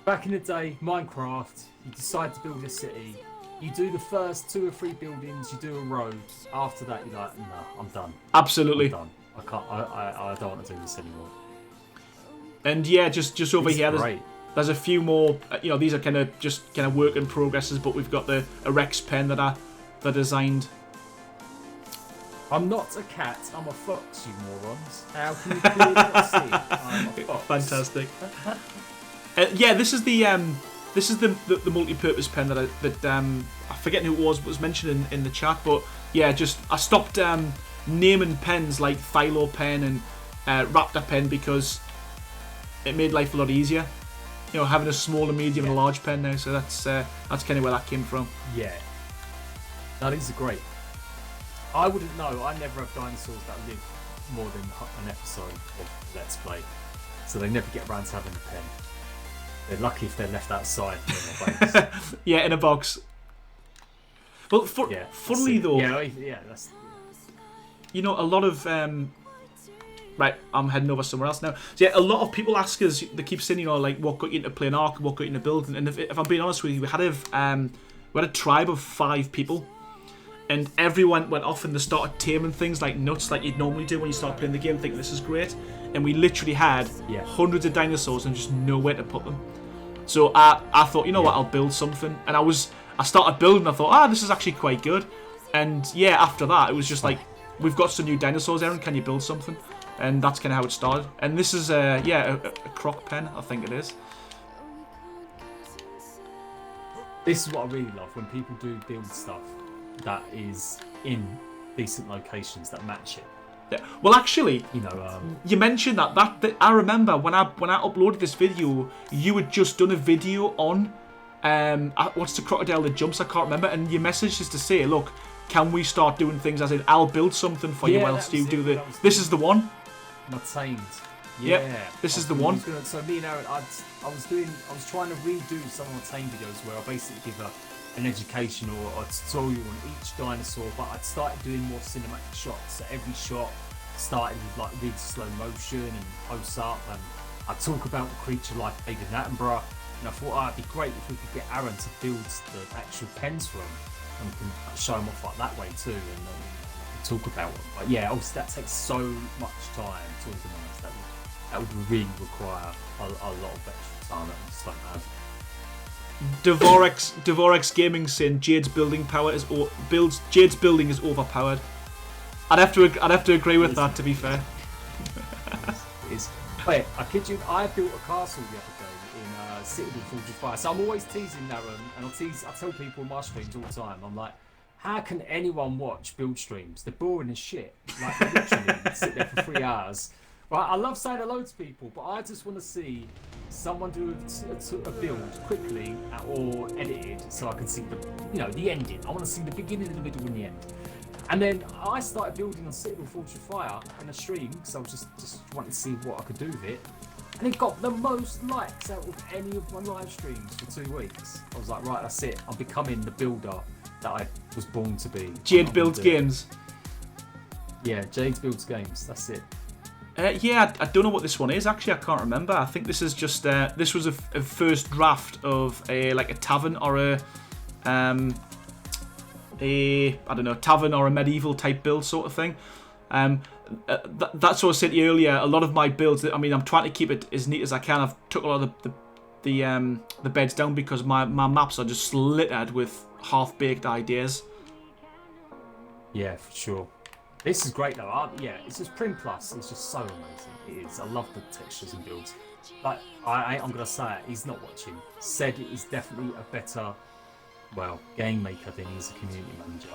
back in the day, Minecraft, you decide to build a city. You do the first 2 or 3 buildings, you do a road. After that, you're like, no, I'm done. Absolutely. I'm done. I can't. I don't want to do this anymore. And yeah, just over here, there's a few more. You know, these are kind of work in progresses, but we've got a Rex pen that I designed. I'm not a cat. I'm a fox, you morons. How can you clearly not see? I'm a fox. Fantastic. Yeah, this is the multi-purpose pen that I forget who it was mentioned in the chat, but yeah, I stopped naming pens like Philo pen and Raptor pen because it made life a lot easier. You know, having a small, a medium, and a large pen now. So that's kind of where that came from. Yeah, that is great. I wouldn't know. I never have dinosaurs that live more than an episode of Let's Play, so they never get around to having a pen. They're lucky if they're left outside in a box. Yeah, in a box. Well, funnily though, that's. You know, a lot of right, I'm heading over somewhere else now. So yeah, a lot of people ask us. They keep saying, you know, like, what got you into playing Ark, what got you into building. And if I'm being honest with you, we had a tribe of 5 people, and everyone went off and they started taming things like nuts, like you'd normally do when you start playing the game. Think this is great, and we literally had hundreds of dinosaurs and just nowhere to put them. So I thought, you know what, I'll build something, and I started building. I thought, this is actually quite good, and yeah, after that it was just like, we've got some new dinosaurs, Aaron, can you build something? And that's kind of how it started. And this is a croc pen, I think it is. This is what I really love, when people do build stuff that is in decent locations that match it. Yeah. Well, actually, you know, you mentioned that I remember when I uploaded this video, you had just done a video on what's the crocodile that jumps? I can't remember. And your message is to say, look, can we start doing things as in, I'll build something for you whilst you do the. This is the one. My tamed. Yeah. This is the one. So me and Aaron, I was trying to redo some of my tame videos where I basically give an education or a tutorial on each dinosaur, but I'd started doing more cinematic shots. So every shot started with like really slow motion and close up, and I'd talk about the creature like David Attenborough. And I thought, it'd be great if we could get Aaron to build the actual pens for him, and we can show him off like that way too, and talk about them. But yeah, obviously that takes so much time to organise. That would really require a lot of extra time that we just don't have. Dvorak's Gaming saying Jade's building is overpowered. I'd have to agree with that, to be fair. It is. Wait, I kid you, I built a castle the other day in Citadel Forge of Fire. So I'm always teasing Aaron, and I tell people in my streams all the time, I'm like, how can anyone watch build streams? They're boring as shit. Like, they literally sit there for 3 hours. Right, I love saying hello to people, but I just want to see someone do a build quickly or edited, so I can see the ending. I want to see the beginning, the middle, and the end. And then I started building on Citadel Forge of Fire in a stream, because I was just wanting to see what I could do with it. And it got the most likes out of any of my live streams for 2 weeks. I was like, right, that's it. I'm becoming the builder that I was born to be. Jade builds games. Yeah, Jade builds games. That's it. Yeah, I don't know what this one is. Actually, I can't remember. I think this is just this was a first draft of a tavern or a I don't know, tavern or a medieval type build sort of thing. That's what I said to you earlier. A lot of my builds, I mean, I'm trying to keep it as neat as I can. I've took a lot of the beds down because my maps are just littered with half-baked ideas. Yeah, for sure. This is great though. Yeah, it's just Prim Plus. It's just so amazing. It is. I love the textures and builds. But I'm gonna say it. He's not watching. Said it is definitely a better, game maker than he is a community manager.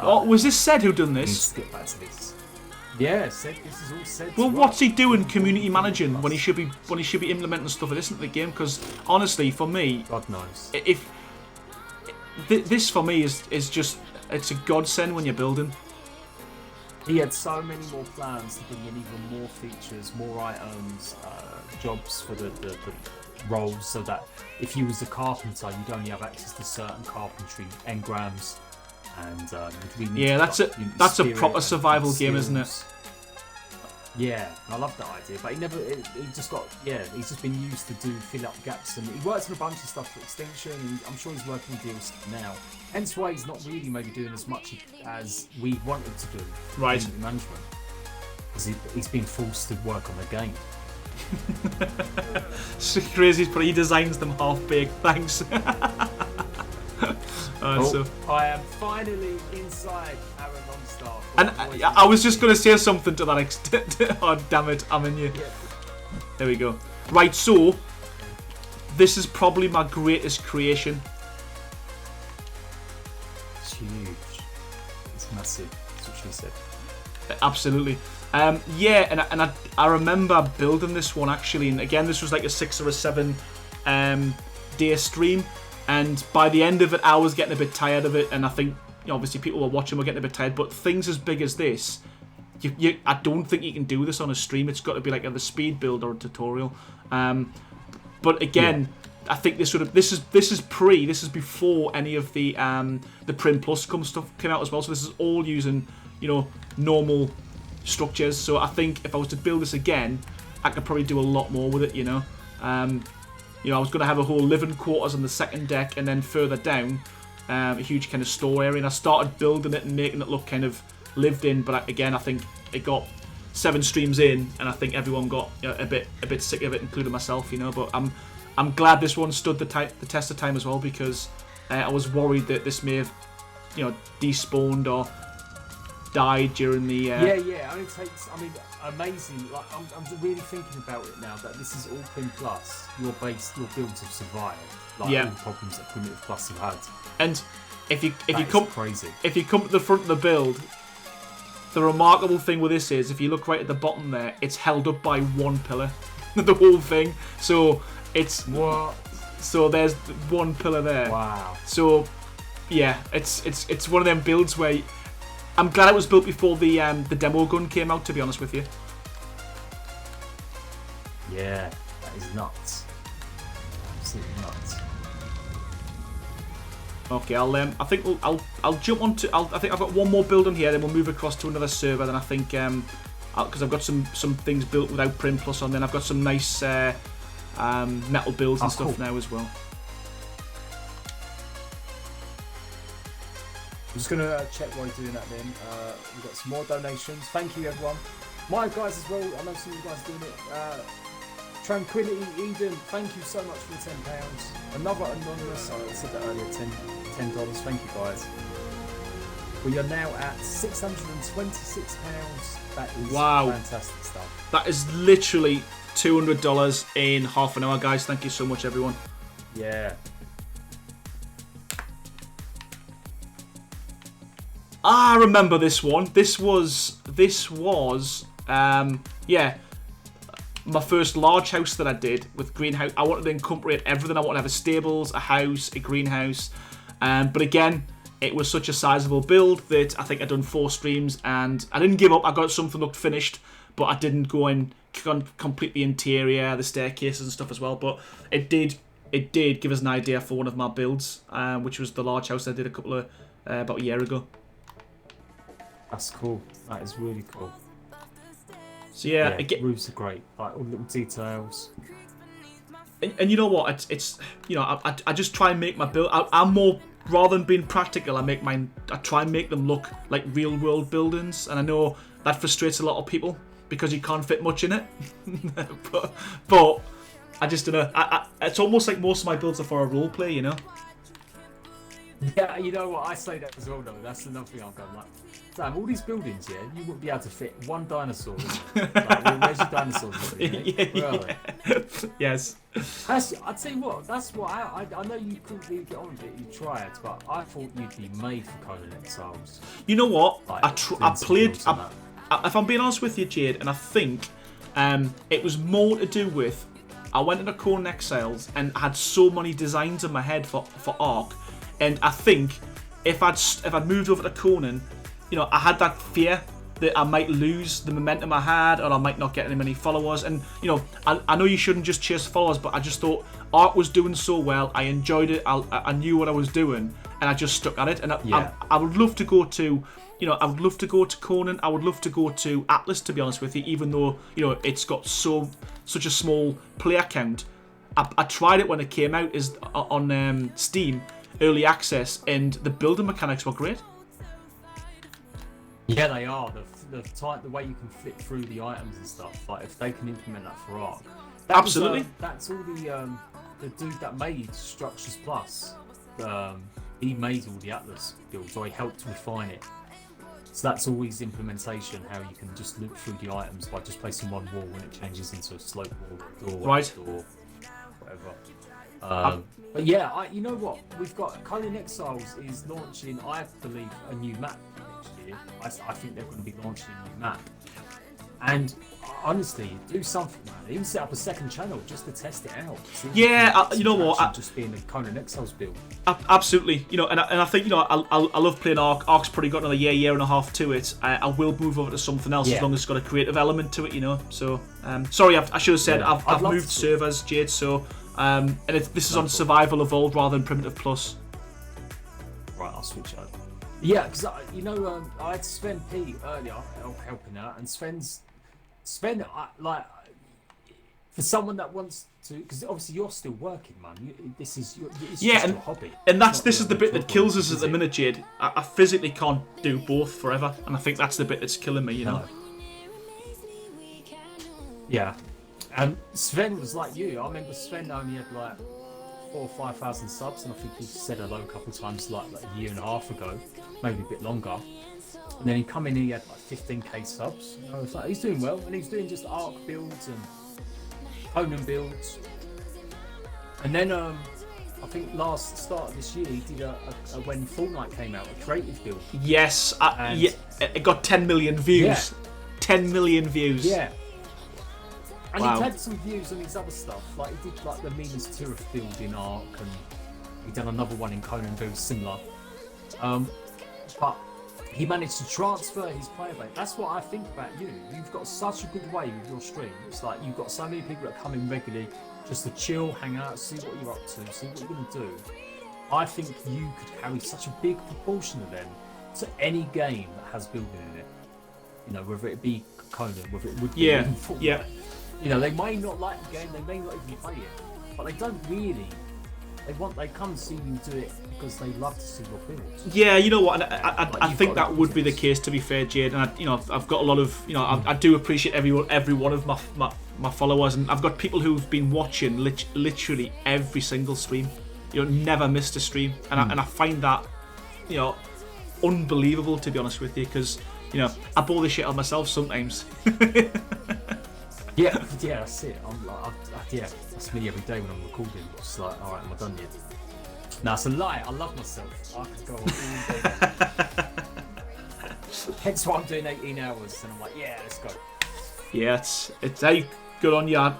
Was this Said who done this? Let's get back to this. Yeah, Said. This is all Said. Well, what's he doing community managing when he should be implementing stuff that isn't the game? Because honestly, for me, God knows. If this for me is just, it's a godsend when you're building. He had so many more plans to bring in even more features, more items, jobs for the roles, so that if you was a carpenter, you'd only have access to certain carpentry engrams, and that's a proper survival game, isn't it? Yeah, I love that idea, but he's just been used to fill up gaps, and he works on a bunch of stuff for Extinction, and I'm sure he's working on deals now. Hence why he's not really maybe doing as much as we wanted to do. Right. In management, because he's been forced to work on the game. So crazy, but he designs them half baked. Thanks. So I am finally inside Aaron Longstaff. And I was just going to say something to that extent. Oh, damn it, I'm in you. Yeah. There we go. Right, so this is probably my greatest creation. It's huge. It's massive. That's what she said. Absolutely. Yeah, and I remember building this one actually, and again, this was like a 6 or a 7 day stream. And by the end of it, I was getting a bit tired of it, and I think obviously people were watching were getting a bit tired. But things as big as this, I don't think you can do this on a stream. It's got to be like a speed build or a tutorial. But again, I think this is before any of the Prim Plus stuff came out as well. So this is all using normal structures. So I think if I was to build this again, I could probably do a lot more with it. I was going to have a whole living quarters on the second deck, and then further down, a huge kind of store area. And I started building it and making it look kind of lived in. But again, I think it got 7 streams in, and I think everyone got a bit sick of it, including myself. But I'm glad this one stood the test of time as well, because I was worried that this may have despawned or died during the. Yeah. Only takes. I mean, amazing. Like I'm really thinking about it now that this is all Prim Plus. Your builds have survived. All the problems that Primitive Plus have had. And if you come to the front of the build, the remarkable thing with this is if you look right at the bottom there, it's held up by one pillar, the whole thing. So it's what? So there's one pillar there. Wow. So yeah, it's one of them builds where. I'm glad it was built before the demo gun came out, to be honest with you. Yeah, that is nuts. Absolutely nuts. Okay, I think I'll jump on to. I think I've got one more build on here, then we'll move across to another server. Then I think because I've got some things built without Prim Plus on. Then I've got some nice metal builds and stuff now as well. I'm just going to check while you're doing that then. We've got some more donations. Thank you, everyone. My guys as well. I know some of you guys are doing it. Tranquility Eden, thank you so much for the £10. Another anonymous, I said that earlier, $10. Thank you, guys. We are now at £626. That is fantastic stuff. That is literally $200 in half an hour, guys. Thank you so much, everyone. Yeah. I remember this one. This was my first large house that I did with greenhouse. I wanted to incorporate everything. I wanted to have a stables, a house, a greenhouse. But again, it was such a sizable build that I think I'd done 4 streams and I didn't give up. I got something looked finished, but I didn't go and complete the interior, the staircases and stuff as well. But it did give us an idea for one of my builds, which was the large house I did about a year ago. That's cool. That is really cool. So yeah, roofs are great. Like all the little details. And you know what? It's you know, I just try and make my build. I'm more, rather than being practical, I try and make them look like real world buildings. And I know that frustrates a lot of people because you can't fit much in it. but I just don't know. It's almost like most of my builds are for a role play, you know. Yeah, you know what? I say that as well, though. That's another thing I'm going like. Damn, all these buildings, yeah, you wouldn't be able to fit one dinosaur. Like, where's your dinosaurs? Yeah. Yes. I tell you what, that's what I know you couldn't really get on with it. You tried, but I thought you'd be made for Conan Exiles. You know what? Like, I played. If I'm being honest with you, Jade, and I think it was more to do with I went into Conan Exiles and I had so many designs in my head for Ark, and I think if I'd moved over to Conan, you know, I had that fear that I might lose the momentum I had, or I might not get any many followers. And you know, I know you shouldn't just chase followers, but I just thought Ark was doing so well. I enjoyed it. I knew what I was doing, and I just stuck at it. And I would love to go to, you know, I would love to go to Conan. I would love to go to Atlas, to be honest with you, even though, you know, it's got such a small player count. I tried it when it came out on Steam early access, and the building mechanics were great. Yeah, they are. The way you can flip through the items and stuff. Like if they can implement that for Ark, absolutely. That's all the dude that made Structures Plus. He made all the Atlas builds, or he helped refine it. So that's always implementation, how you can just loop through the items by just placing one wall when it changes into a slope wall, door, right, door, whatever. But yeah, you know what? We've got Conan Exiles is launching, I believe, a new map next year. I think they're going to be launching a new map. And honestly, do something, man. Even set up a second channel just to test it out. Yeah, you know what? Just being a Conan Exiles build. Absolutely, you know, and I think, you know, I love playing Ark. Ark's probably got another year and a half to it. I will move over to something else as long as it's got a creative element to it, you know. So, sorry, I should have said I've moved servers, Jade. So, and this is on Survival Evolved rather than Primitive Plus. Right, I'll switch over. Yeah, because you know, I had Sven P earlier helping out, and Sven, like, for someone that wants to, because obviously you're still working, man. This is it's just a hobby. And this is the bit that kills us at the minute, Jade. I physically can't do both forever, and I think that's the bit that's killing me. You know. Yeah, and Sven was like you. I remember Sven only had like 4,000 or 5,000 subs, and I think he said hello a couple of times, like a year and a half ago, maybe a bit longer. And then he come in, he had like 15k subs. And I was like, he's doing well, and he's doing just Ark builds and Conan builds. And then I think start of this year he did when Fortnite came out, a creative build. Yes, it got 10 million views. Yeah. 10 million views. Yeah. And he had some views on his other stuff, like he did like the Minas Tirith build in Ark, and he done another one in Conan very similar. But he managed to transfer his player base. That's what I think about you. You've got such a good way with your stream. It's like you've got so many people that come in regularly just to chill, hang out, see what you're up to, see what you're going to do. I think you could carry such a big proportion of them to any game that has building in it. You know, whether it be Conan, whether it would be even Fortnite. Yeah. You know, they may not like the game, they may not even play it, but they don't really. They come and see you do it because they love to see your builds. Yeah, you know what, and I think that would be the case, to be fair, Jade. And I've got a lot of, I do appreciate every one of my followers, and I've got people who've been watching literally every single stream. Never missed a stream, and I find that, unbelievable, to be honest with you, because I bore the shit out of myself sometimes. Yeah, that's it. I'm like, that's me every day when I'm recording. Just like, all right, am I done yet? Nah, it's a lie. I love myself. I could go on all day. Hence why I'm doing 18 hours, and I'm like, yeah, let's go. Yeah, it's hey, good on you. I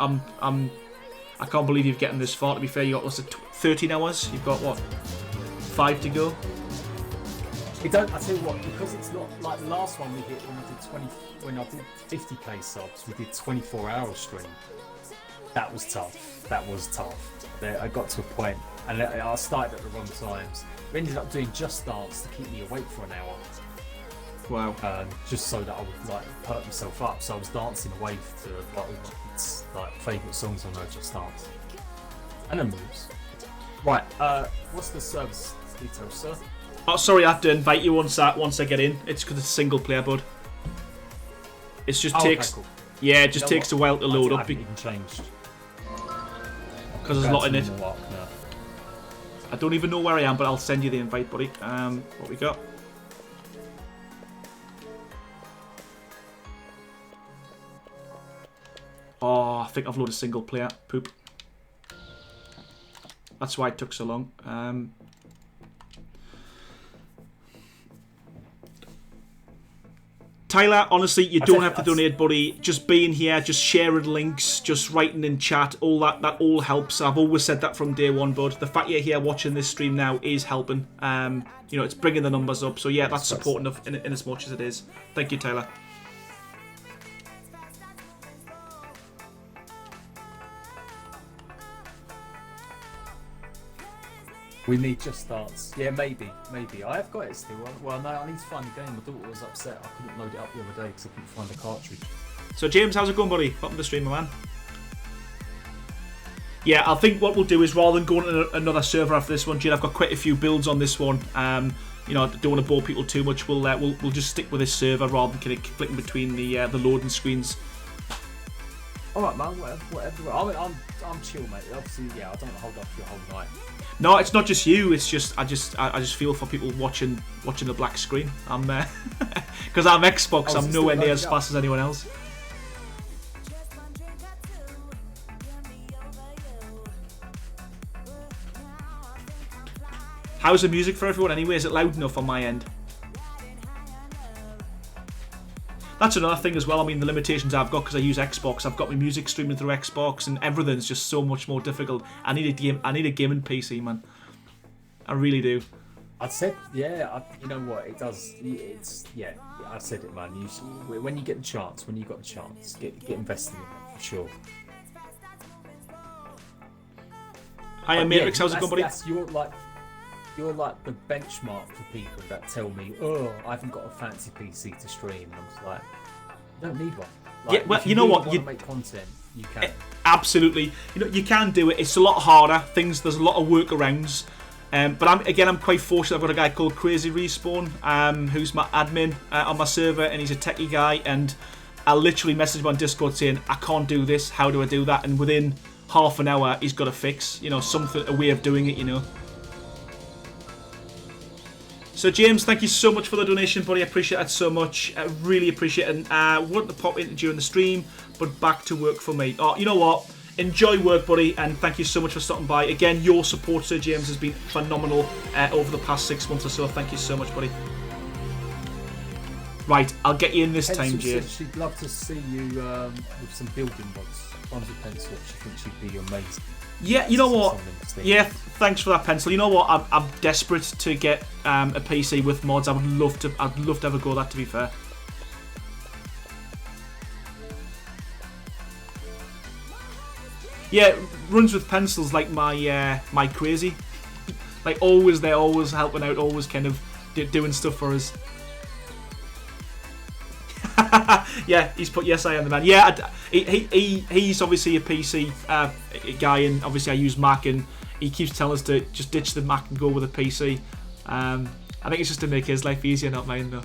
can't believe you've getting this far. To be fair, you got 13 hours. You've got what, 5 to go. I tell you what, because it's not like the last one we hit when I did 50k subs, we did 24-hour stream. That was tough. I got to a point, and I started at the wrong times. We ended up doing Just Dance to keep me awake for an hour. Wow. Just so that I would like perk myself up. So I was dancing away to like all my kids' like favourite songs on there, Just Dance. And then moves. Right, what's the service details, sir? Oh, sorry, I have to invite you once I get in. It's because it's single player, bud. It just takes... Okay, cool. Yeah, it just takes a while to load up. I haven't even changed. Because there's a lot in it. Now. I don't even know where I am, but I'll send you the invite, buddy. What we got? Oh, I think I've loaded single player. Poop. That's why it took so long. Tyler, honestly, you don't have to donate, buddy. Just being here, just sharing links, just writing in chat, all that all helps. I've always said that from day one, bud. The fact you're here watching this stream now is helping. You know, it's bringing the numbers up. So yeah, that's support enough in as much as it is. Thank you, Tyler. We need Just Dance. Yeah, maybe. I have got it still. Well, no, I need to find the game. My daughter was upset I couldn't load it up the other day because I couldn't find the cartridge. So James, how's it going, buddy? Welcome to the stream, my man. Yeah, I think what we'll do is rather than going to another server after this one, Jade, I've got quite a few builds on this one. You know, I don't want to bore people too much. We'll just stick with this server rather than kind of flicking between the loading screens. All right, man. Whatever. I'm chill, mate. Obviously, yeah, I don't hold up your whole night. No, it's not just you. It's just I just feel for people watching the black screen. I'm because I'm Xbox. I'm nowhere near as fast as anyone else. How's the music for everyone anyway? Is it loud enough on my end? That's another thing as well. I mean, the limitations I've got because I use Xbox. I've got my music streaming through Xbox, and everything's just so much more difficult. I need a gaming PC, man. I really do. I said, yeah. You know what? It does. It's yeah. I said it, man. When you get the chance, when you got the chance, get invested in it for sure. Hi, Matrix. How's it going, buddy? You're like the benchmark for people that tell me, oh, I haven't got a fancy PC to stream. And I'm just like, you don't need one. Like, yeah, well, you know really what? Want to make content, you can. Absolutely. You know, you can do it. It's a lot harder. There's a lot of workarounds. But I'm quite fortunate. I've got a guy called Crazy Respawn, who's my admin on my server, and he's a techie guy. And I literally messaged him on Discord saying, I can't do this. How do I do that? And within half an hour, he's got a fix. You know, a way of doing it. You know. So James, thank you so much for the donation, buddy. I appreciate that so much. I really appreciate it. And I wanted to pop in during the stream, but back to work for me. Oh, you know what? Enjoy work, buddy, and thank you so much for stopping by. Again, your support, Sir James, has been phenomenal over the past 6 months or so. Thank you so much, buddy. Right, I'll get you in this time, Jade. She'd love to see you with some building mods. One's a pencil. She thinks she'd be amazing. Yeah, you know what? Yeah, thanks for that pencil. You know what? I'm desperate to get a PC with mods. I'd love to have a go at that, to be fair. Yeah, runs with pencils like my crazy. Like always there, always helping out, always kind of doing stuff for us. Yeah, he's put yes I am the man. Yeah, he's obviously a PC guy, and obviously I use Mac, and he keeps telling us to just ditch the Mac and go with a PC. I think it's just to make his life easier, not mine though.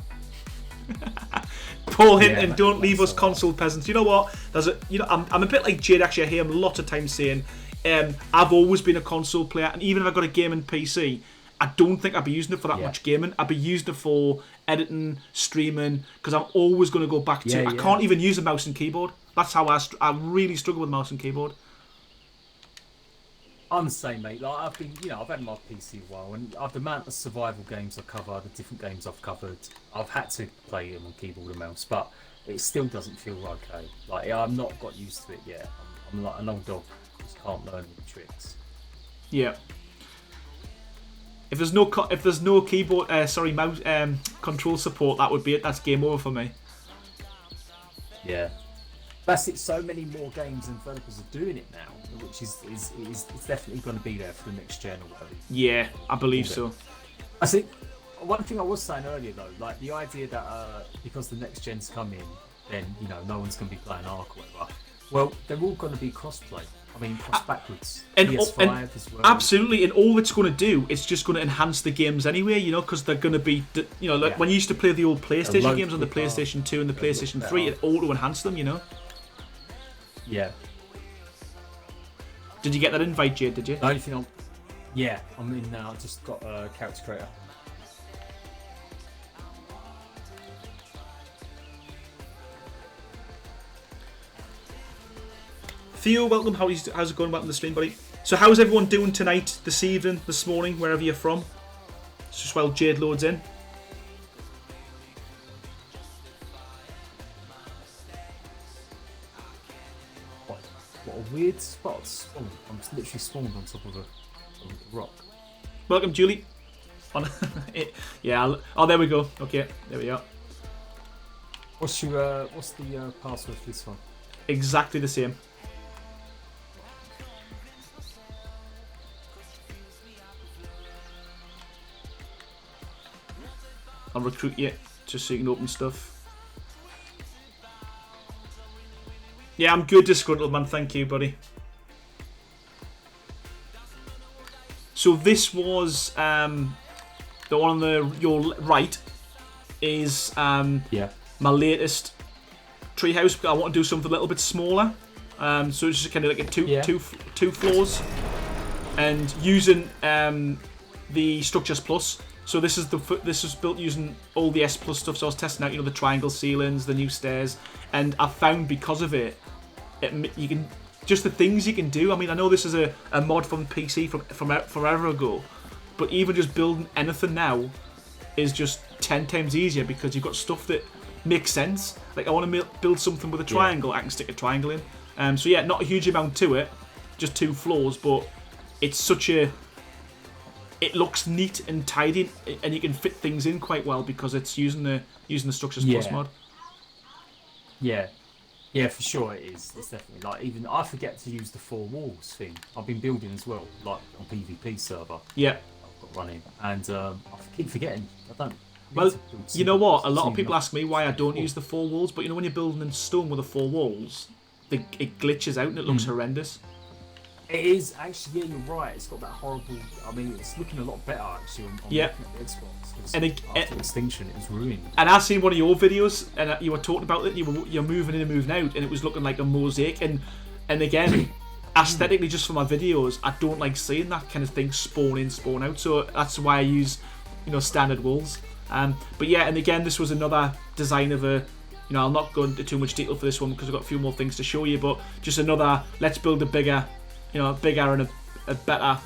Paul Hinton, yeah, don't leave us console peasants. You know what? I'm a bit like Jade actually. I hear him lots of times saying, I've always been a console player, and even if I've got a gaming PC, I don't think I'd be using it for that much gaming. I'd be using it for editing, streaming, because I'm always going to go back to. I can't even use a mouse and keyboard. That's how I really struggle with mouse and keyboard. I'm the same, mate. Like I've had my PC a while, and the amount of survival games I've covered, the different games I've covered, I've had to play them on keyboard and mouse, but it still doesn't feel okay. Like I've not got used to it yet. I'm like an old dog, just can't learn the tricks. Yeah. If there's no keyboard, mouse, control support, that would be it. That's game over for me. Yeah. That's it. So many more games and developers are doing it now, which is definitely going to be there for the next gen already. Yeah, I believe so. I think one thing I was saying earlier though, like the idea that because the next gen's come in, then no one's going to be playing Ark or whatever. Well, they're all going to be cross-play. I mean, cross-backwards. And PS5 as well. Absolutely, and all it's going to do, it's just going to enhance the games anyway, because they're going to be, like when you used to play the old PlayStation games on the PlayStation 2 and the PlayStation 3, it auto-enhanced them, Yeah. Did you get that invite, Jade, did you? The only thing I'm in now. I just got a character creator. Theo, welcome. How's it going back on the stream, buddy? So how's everyone doing tonight, this evening, this morning, wherever you're from? It's just while Jade loads in. What a weird spot. I'm literally spawned on top of a rock. Welcome, Julie. Yeah. Oh, there we go. Okay, there we are. What's the password for this one? Exactly the same. I'll recruit you just so you can open stuff. Yeah, I'm good, disgruntled man. Thank you, buddy. So this was the one on your right is my latest treehouse. I want to do something a little bit smaller. So it's just kind of like two floors, and using the Structures Plus. So this is built using all the S Plus stuff. So I was testing out, the triangle ceilings, the new stairs, and I found because of it you can just the things you can do. I mean, I know this is a mod from PC from forever ago, but even just building anything now is just 10 times easier because you've got stuff that makes sense. Like I want to build something with a triangle, I can stick a triangle in. So yeah, not a huge amount to it, just 2 floors, but it's such a. It looks neat and tidy, and you can fit things in quite well because it's using the Structures Plus mod. Yeah, for sure it is. It's definitely like even I forget to use the 4 walls thing. I've been building as well, like on PvP server. Yeah, I've got running, and I keep forgetting. I don't. Well, you know what? A lot of people ask me why I don't use the 4 walls, but when you're building in stone with the 4 walls, it glitches out and it looks horrendous. It is actually, yeah, you're right. It's got that horrible. I mean, it's looking a lot better actually on the Xbox. And after Extinction, it was ruined. And I seen one of your videos, and you were talking about it. You're moving in and moving out, and it was looking like a mosaic. And again, aesthetically, just for my videos, I don't like seeing that kind of thing spawn in, spawn out. So that's why I use, standard walls. But yeah, and again, this was another design of a. I'll not go into too much detail for this one because I've got a few more things to show you. But just another. Let's build a bigger. Bigger and a better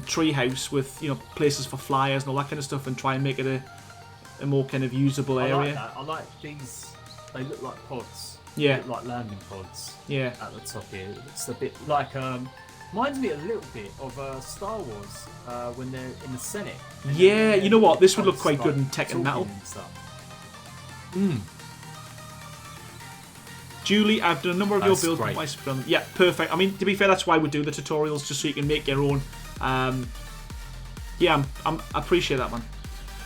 tree house with places for flyers and all that kind of stuff, and try and make it a more kind of usable area. I like that. I like these. They look like pods. Yeah. They look like landing pods. Yeah. At the top here, it's a bit like reminds me a little bit of Star Wars when they're in the Senate. Yeah. You know what? This would look quite good in Tech and Metal. Julie, I've done a number of your builds. Yeah, perfect. I mean, to be fair, that's why we do the tutorials, just so you can make your own. I appreciate that, man.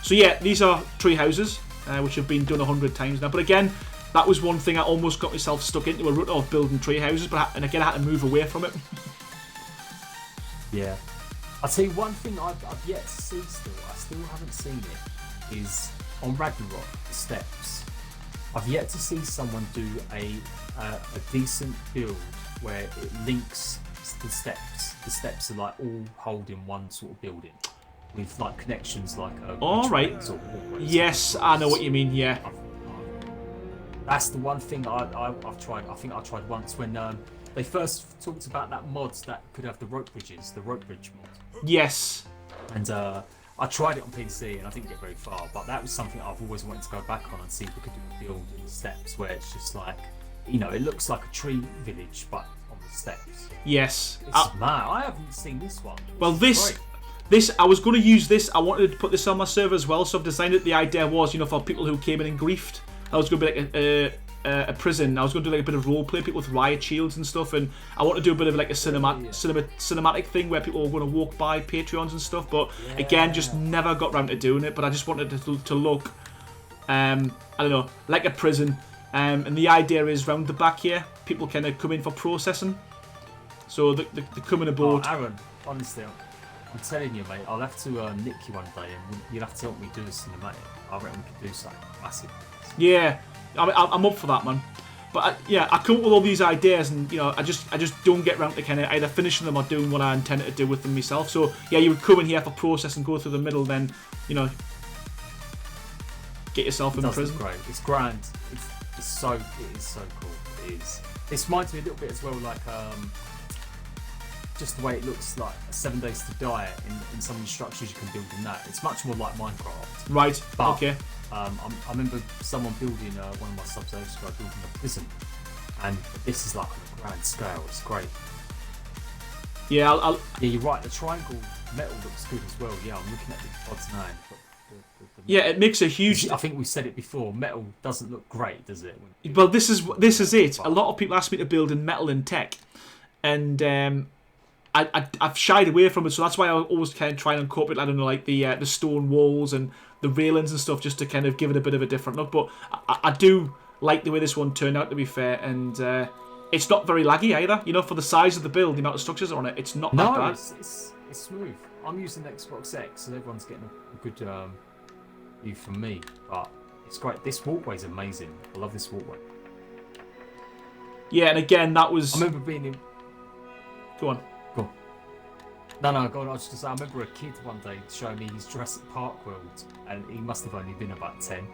So yeah, these are tree houses, which have been done 100 times now. But again, that was one thing I almost got myself stuck into a rut of building tree houses. And again, I had to move away from it. Yeah. I'll tell you one thing I've yet to see still. I still haven't seen it. Is on Ragnarok, the steps. I've yet to see someone do a decent build where it links the steps. The steps are like all holding one sort of building with like connections like all right. Yes, I know what you mean. Yeah. That's the one thing I've tried. I think I tried once when they first talked about that mods that could have the rope bridges, the rope bridge mod. Yes. And I tried it on PC and I didn't get very far, but that was something I've always wanted to go back on and see if we could do a build in the steps where it's just like, it looks like a tree village, but on the steps. Yes. It's mad. I haven't seen this one. Well, this, I was going to use this. I wanted to put this on my server as well, so I've designed it. The idea was, for people who came in and griefed, I was going to be like a prison. I was going to do like a bit of role play, people with riot shields and stuff, and I want to do a bit of like a cinematic thing where people are going to walk by Patreons and stuff. But again, just never got round to doing it. But I just wanted to look, I don't know, like a prison. And the idea is round the back here, people kind of come in for processing. So they're coming aboard. Oh, Aaron, honestly, I'm telling you, mate, I'll have to nick you one day, and you'll have to help me do the cinematic. I reckon we could do something massive. Yeah, I'm up for that, man. But I come up with all these ideas, and I just don't get round to kind of either finishing them or doing what I intended to do with them myself. So yeah, you would come in here for process and go through the middle, then get yourself in prison. Great. It's grand. It is so cool. It is. This reminds me a little bit as well, like just the way it looks like 7 Days to Die in some of the structures you can build in that. It's much more like Minecraft. Right. But, okay. I remember someone building one of my subs ago building a prison, and this is like on a grand scale. It's great. Yeah, yeah, you're right. The triangle metal looks good as well. Yeah, I'm looking at the odds now. Yeah, it makes a huge. I think we said it before. Metal doesn't look great, does it? Well, this is it. A lot of people ask me to build in metal and tech, and I've shied away from it. So that's why I always kind of try and incorporate, I don't know, like the stone walls and the railings and stuff, just to kind of give it a bit of a different look. But I do like the way this one turned out, to be fair, and it's not very laggy either. For the size of the build, the amount of structures on it, it's not that bad. It's smooth. I'm using Xbox X, so everyone's getting a good view from me. But it's great. This walkway's amazing. I love this walkway. Yeah, and again, that was. I remember being in. Go on. No, go on. I was just. I remember a kid one day showing me his Jurassic Park world, and he must have only been about 10.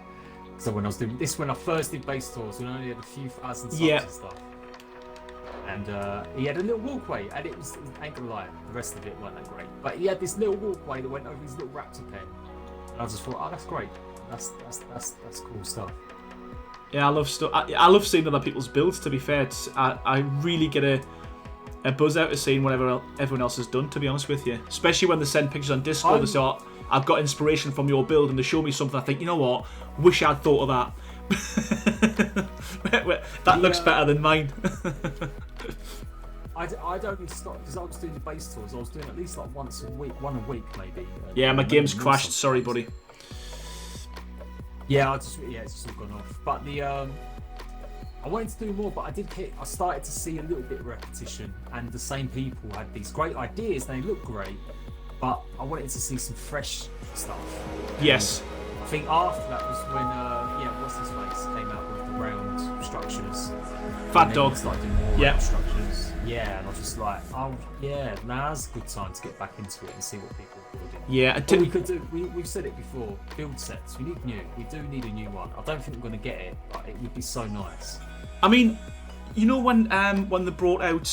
So when I was doing this, when I first did base tours, we only had a few thousand subs and stuff. And he had a little walkway, and it was, I ain't gonna lie, the rest of it weren't that great. But he had this little walkway that went over his little raptor pen, and I just thought, oh, that's great. That's cool stuff. Yeah, I love stuff. I love seeing other people's builds. To be fair, I really get a buzz out of seeing whatever everyone else has done, to be honest with you. Especially when they send pictures on Discord and say, oh, I've got inspiration from your build, and they show me something, I think, you know what, wish I'd thought of that. That looks better than mine. I'd only stop, because I was doing the base tours, I was doing at least like one a week maybe. Yeah, my game's crashed, sorry buddy. Yeah, it's just all gone off. But I wanted to do more, but I started to see a little bit of repetition, and the same people had these great ideas, they look great, but I wanted to see some fresh stuff. Yes. And I think after that was when, what's his face came out with the round structures. Fat Dog. Started doing more round structures. Yeah, and I was just like, oh yeah, now's a good time to get back into it and see what people are building. Yeah, but we could do. We've said it before. Build sets. We need new. We do need a new one. I don't think we're going to get it, but it would be so nice. I mean, when they brought out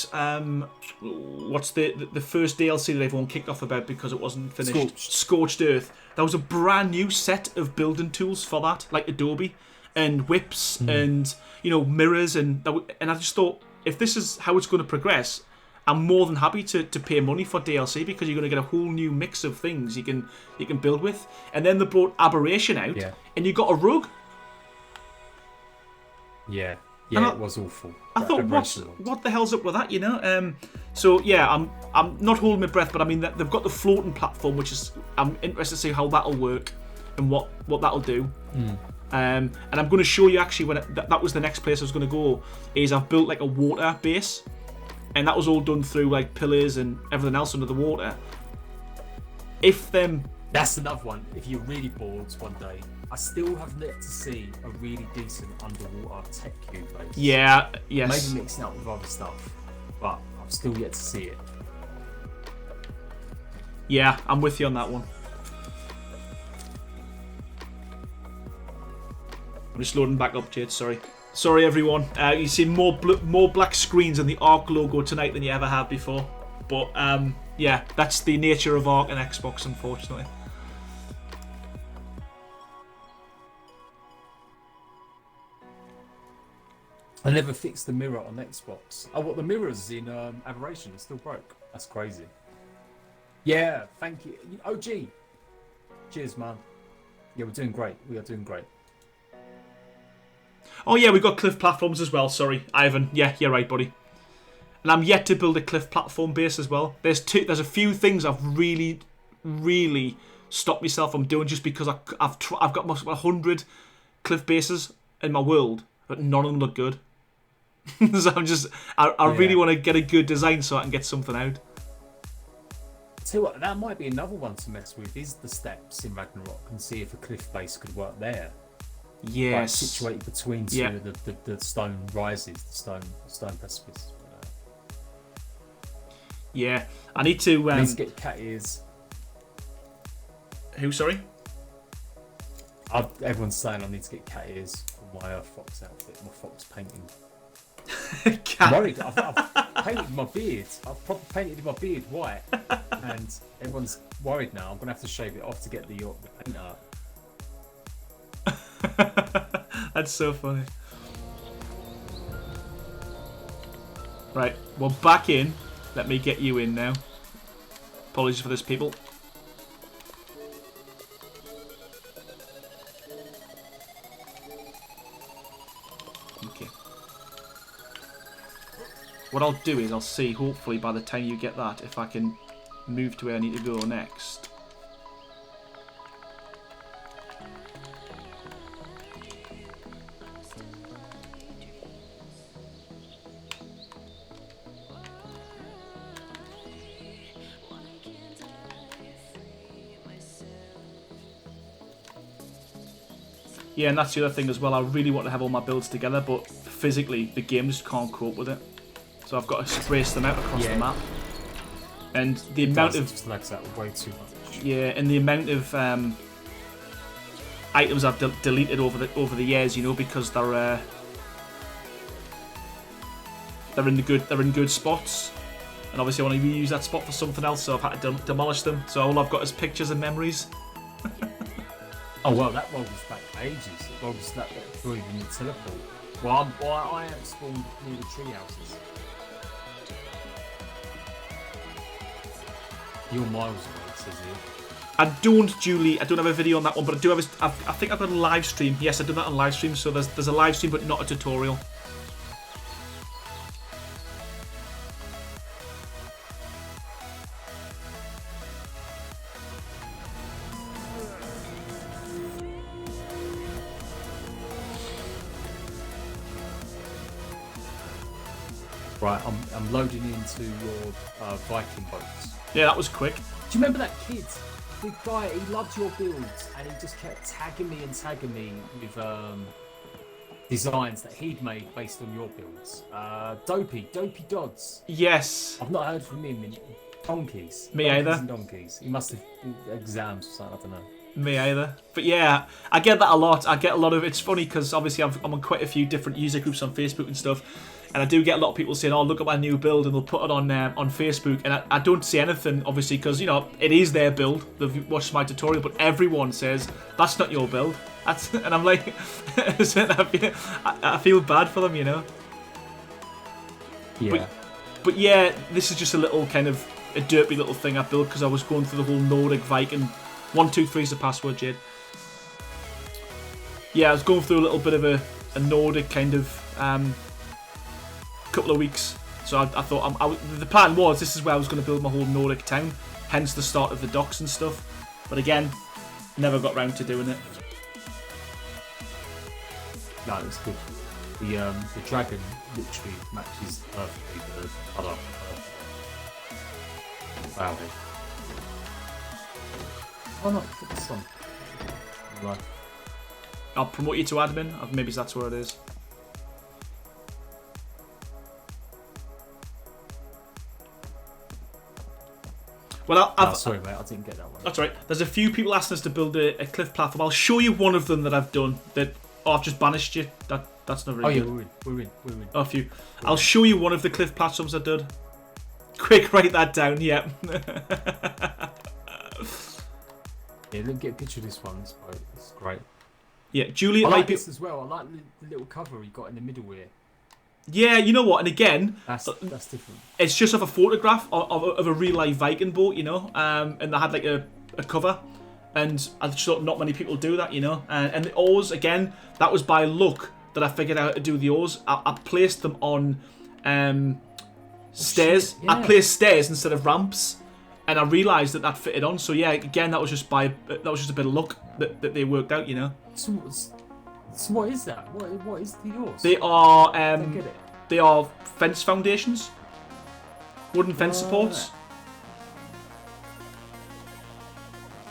what's the first DLC that everyone kicked off about because it wasn't finished, Scorched Earth. That was a brand new set of building tools for that, like Adobe and whips and mirrors and I just thought, if this is how it's going to progress, I'm more than happy to pay money for DLC, because you're going to get a whole new mix of things you can build with. And then they brought Aberration out, and you got a rug. Yeah. Yeah, it was awful. I thought, what the hell's up with that, So yeah, I'm not holding my breath, but I mean they've got the floating platform, which is, I'm interested to see how that'll work and what that'll do. And I'm going to show you actually when that was the next place I was going to go. Is I've built like a water base, and that was all done through like pillars and everything else under the water. That's another one. If you're really bored one day, I still have yet to see a really decent underwater tech cube base. Yeah, yes. Maybe mixing up with other stuff, but I've still yet to see it. Yeah, I'm with you on that one. I'm just loading back up, Jade. Sorry, everyone. You've seen more black screens on the ARC logo tonight than you ever have before. But yeah, that's the nature of ARC and Xbox, unfortunately. I never fixed the mirror on Xbox. Oh, what, the mirrors in Aberration are still broke? That's crazy. Yeah, thank you. OG. Cheers, man. Yeah, we're doing great. We are doing great. Oh yeah, we've got cliff platforms as well. Sorry, Ivan. Yeah, you're right, buddy. And I'm yet to build a cliff platform base as well. There's a few things I've really, really stopped myself from doing just because I've got 100 cliff bases in my world, but none of them look good. So I really want to get a good design so I can get something out. Tell you what, that might be another one to mess with, is the steps in Ragnarok, and see if a cliff base could work there. Yes. Like situated between two of the stone rises, the stone precipice. Yeah, I need to. I need to get cat ears. Who? Sorry. Everyone's saying I need to get cat ears for my fox outfit, my fox painting. Cat. I'm worried. I've painted my beard. I've probably painted my beard white, and everyone's worried now. I'm gonna have to shave it off to get the paint art. That's so funny. Right, we're back in. Let me get you in now. Apologies for this, people. Okay. What I'll do is I'll see, hopefully by the time you get that, if I can move to where I need to go next. Yeah, and that's the other thing as well. I really want to have all my builds together, but physically the game just can't cope with it. So I've got to space them out across the map. And the amount of just lags out way too much. Yeah, and the amount of items I've deleted over the years, you know, because they're in good spots, and obviously I want to reuse that spot for something else, so I've had to demolish them. So all I've got is pictures and memories. Oh well, that world was back ages. The world was that before even the teleport. Well, I am spawned near the tree houses. You're miles away, it says here. I don't have a video on that one, but I do have. I think I've got a live stream. Yes, I did that on live stream. So there's a live stream, but not a tutorial. Right, I'm loading into your Viking boats. Yeah, that was quick. Do you remember that kid? The guy, he loved your builds, and he just kept tagging me with designs that he'd made based on your builds. Dopey Dodds. Yes. I've not heard from him in donkeys. Me either. And donkeys. He must have exams or something. I don't know. Me either. But yeah, I get that a lot. I get a lot of. It's funny because obviously I'm on quite a few different user groups on Facebook and stuff. And I do get a lot of people saying, "Oh, look at my new build," and they'll put it on Facebook. And I don't see anything, obviously, because you know it is their build. They've watched my tutorial, but everyone says that's not your build. And I'm like, I feel bad for them, you know. Yeah. But yeah, this is just a little kind of a derpy little thing I built because I was going through the whole Nordic Viking. 1, 2, 3 is the password, Jade. Yeah, I was going through a little bit of a Nordic kind of couple of weeks. So I thought the plan was this is where I was going to build my whole Nordic town, hence the start of the docks and stuff. But again, never got round to doing it. No, it's good. The dragon literally matches perfectly the colour. Wow. Oh no, put this on. Right. I'll promote you to admin. Maybe that's where it is. Well, sorry, mate. I didn't get that one. That's right. There's a few people asking us to build a cliff platform. I'll show you one of them that I've done. I've just banished you. That's not really good. We're in. Oh, a few. I'll show you one of the cliff platforms I did. Quick, write that down. Yep. Yeah, let me get a picture of this one. It's great. Yeah, Julie. I like this as well. I like the little cover he got in the middle here. Yeah, you know what? And again, that's different. It's just of a photograph of a real life Viking boat, you know. And they had like a cover, and I just thought not many people do that, you know. And always again, that was by luck that I figured out how to do the oars. I placed them on stairs. Yeah. I placed stairs instead of ramps, and I realised that fitted on. So yeah, again, that was just a bit of luck that they worked out, you know. So what is that? What is the yours? They are I don't get it. they are fence foundations, wooden fence supports.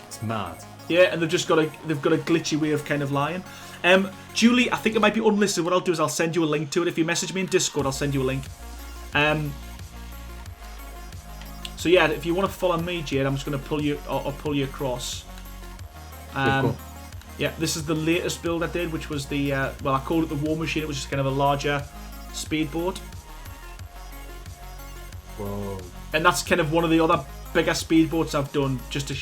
It's mad. Yeah, and they've got a glitchy way of kind of lying. Julie, I think it might be unlisted. What I'll do is I'll send you a link to it. If you message me in Discord, I'll send you a link. So yeah, if you want to follow me, Jade, I'm just going to pull you across. Cool. Yeah, this is the latest build I did, which was the I called it the War Machine. It was just kind of a larger speedboat. Whoa. And that's kind of one of the other bigger speedboats I've done, just to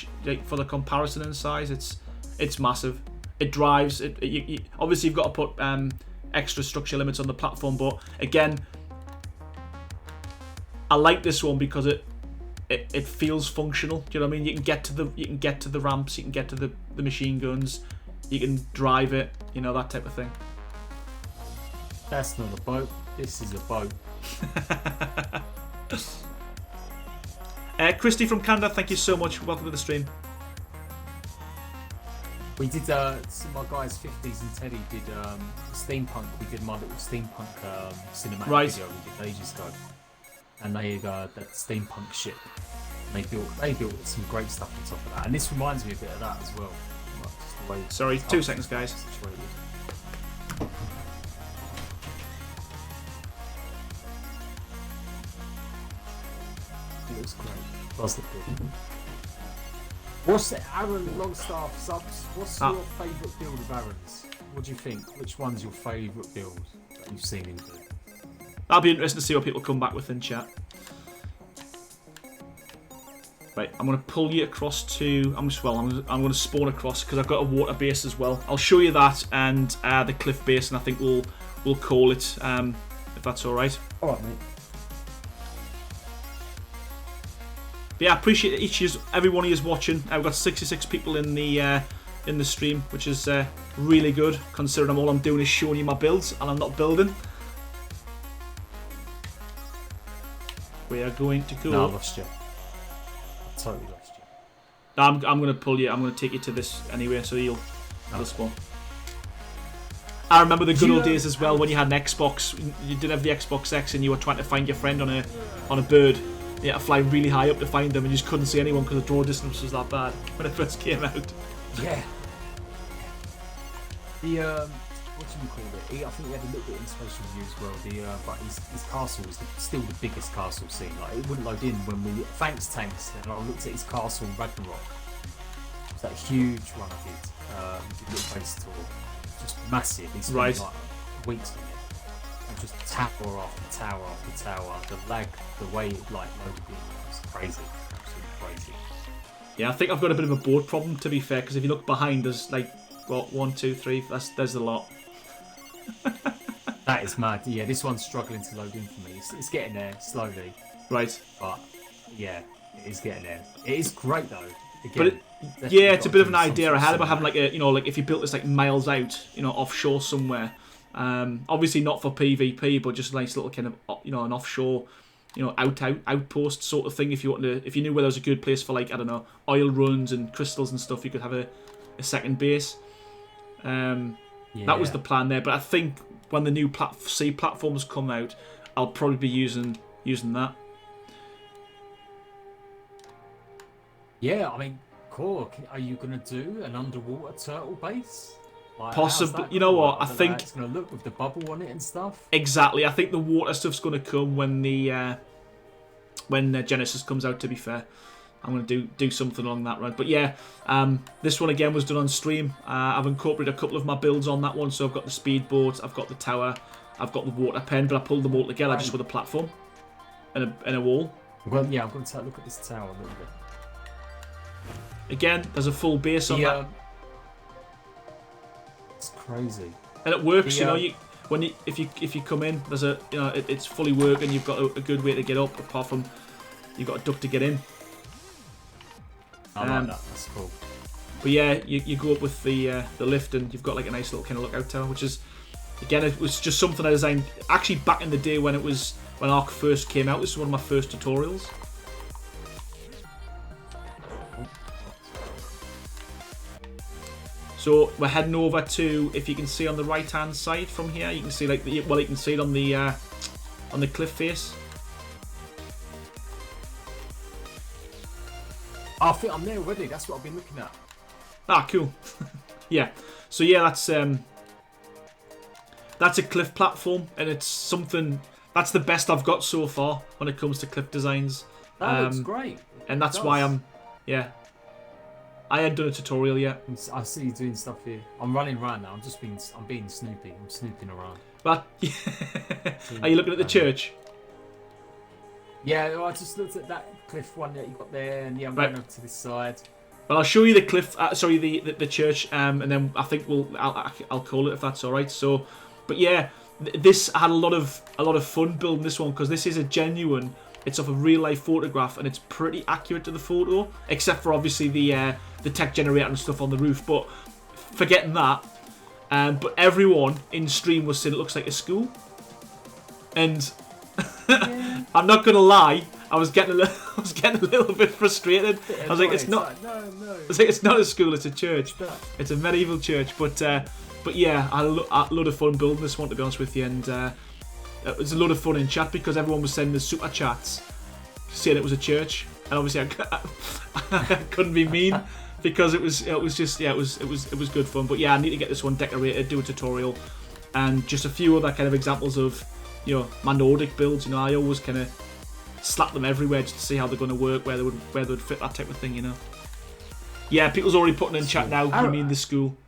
for the comparison in size. It's massive. It drives. Obviously you've got to put extra structure limits on the platform, but again, I like this one because it feels functional. Do you know what I mean? You can get to the ramps, you can get to the machine guns, you can drive it. You know, that type of thing. That's not a boat. This is a boat. Christy from Canada, thank you so much. Welcome to the stream. We did, my guys 50s and Teddy did steampunk. We did my little steampunk cinematic video we did ages ago. And they that steampunk ship. They built some great stuff on top of that. And this reminds me a bit of that as well. Like, just the way Sorry, 2 seconds, guys. situated. It looks great. Does look good. What's Aaron Longstaff subs? What's your favourite build of Aaron's? What do you think? Which one's your favourite build that you've seen him do? That'll be interesting to see what people come back with in chat. Right, I'm going to pull you across to... I'm going to spawn across because I've got a water base as well. I'll show you that and the cliff base, and I think we'll call it, if that's all right. All right, mate. But yeah, I appreciate every one of you is watching. I've got 66 people in the stream, which is really good considering all I'm doing is showing you my builds and I'm not building. We are going to go. No, I lost you. I totally lost you. No, I'm going to pull you. I'm going to take you to this anyway, so you'll spawn. I remember the good old days as well when you had an Xbox. You didn't have the Xbox X, and you were trying to find your friend on a bird. You had to fly really high up to find them, and you just couldn't see anyone because the draw distance was that bad when it first came out. Yeah. The what do you call it? I think he had a little bit of inspiration from you as well. But his castle was still the biggest castle scene. Like it wouldn't load in when we thanks tanks, and I looked at his castle in Ragnarok. It was that huge one I did. Did a little base tour, just massive. He spent like weeks on it. And just tower after tower after tower. The lag, the way it like loaded in was crazy. Absolutely crazy. Yeah, I think I've got a bit of a board problem to be fair, because if you look behind, there's like what 1, 2, 3. There's a lot. That is mad. Yeah, this one's struggling to load in for me. It's getting there slowly. Right. But yeah, it is getting there. It is great though. Again, but it's a bit of an idea I had about having like a, like if you built this like miles out, offshore somewhere. Obviously not for PvP, but just a nice little kind of an offshore, outpost sort of thing. If you knew where there was a good place for like, I don't know, oil runs and crystals and stuff, you could have a second base. That was the plan there. But I think when the new sea platforms come out, I'll probably be using that. Yeah, I mean, cool. Are you gonna do an underwater turtle base? Like, possibly. You know what? I think it's gonna look with the bubble on it and stuff. Exactly. I think the water stuff's gonna come when Genesis comes out. To be fair, I'm gonna do something along that line. But yeah, this one again was done on stream. I've incorporated a couple of my builds on that one. So I've got the speedboat, I've got the tower, I've got the water pen, but I pulled them all together just with a platform and a wall. Well, yeah, I'm gonna take a look at this tower a little bit. Again, there's a full base on that. It's crazy, and it works. If you come in, there's it's fully working. You've got a good way to get up. Apart from you've got a duct to get in. I like that. That's cool. But yeah, you go up with the lift, and you've got like a nice little kind of lookout tower, which is Again, it was just something I designed actually back in the day when Arc first came out. This was one of my first tutorials. So we're heading over to, if you can see on the right hand side from here, you can see like you can see it on the cliff face. I think I'm there already. That's what I've been looking at. Ah, cool. Yeah. So yeah, that's a cliff platform, and it's something that's the best I've got so far when it comes to cliff designs. That looks great. And that's why I hadn't done a tutorial yet. I see you doing stuff here. I'm running around now. I'm being Snoopy. I'm snooping around. But are you looking at the church? Yeah, well, I just looked at that cliff one that you got there, and I'm going over to this side. Well, I'll show you the cliff. Sorry, the church, and then I think I'll call it if that's all right. So, but yeah, this I had a lot of fun building this one because this is a genuine. It's of a real life photograph, and it's pretty accurate to the photo, except for obviously the tech generator and stuff on the roof. But forgetting that, but everyone in stream was saying it looks like a school, and yeah. I'm not gonna lie, I was getting a little bit frustrated. I was like, it's not. No. I was like, it's not a school, it's a church. It's a medieval church. But yeah, I had a lot of fun building this one, to be honest with you, and it was a lot of fun in chat because everyone was sending the super chats saying it was a church, and obviously I couldn't be mean because it was good fun. But yeah, I need to get this one decorated, do a tutorial, and just a few other kind of examples of, you know, my Nordic builds. You know, I always kind of slap them everywhere just to see how they're going to work, where they would fit, that type of thing. You know. Yeah, people's already putting in chat now. You mean the school?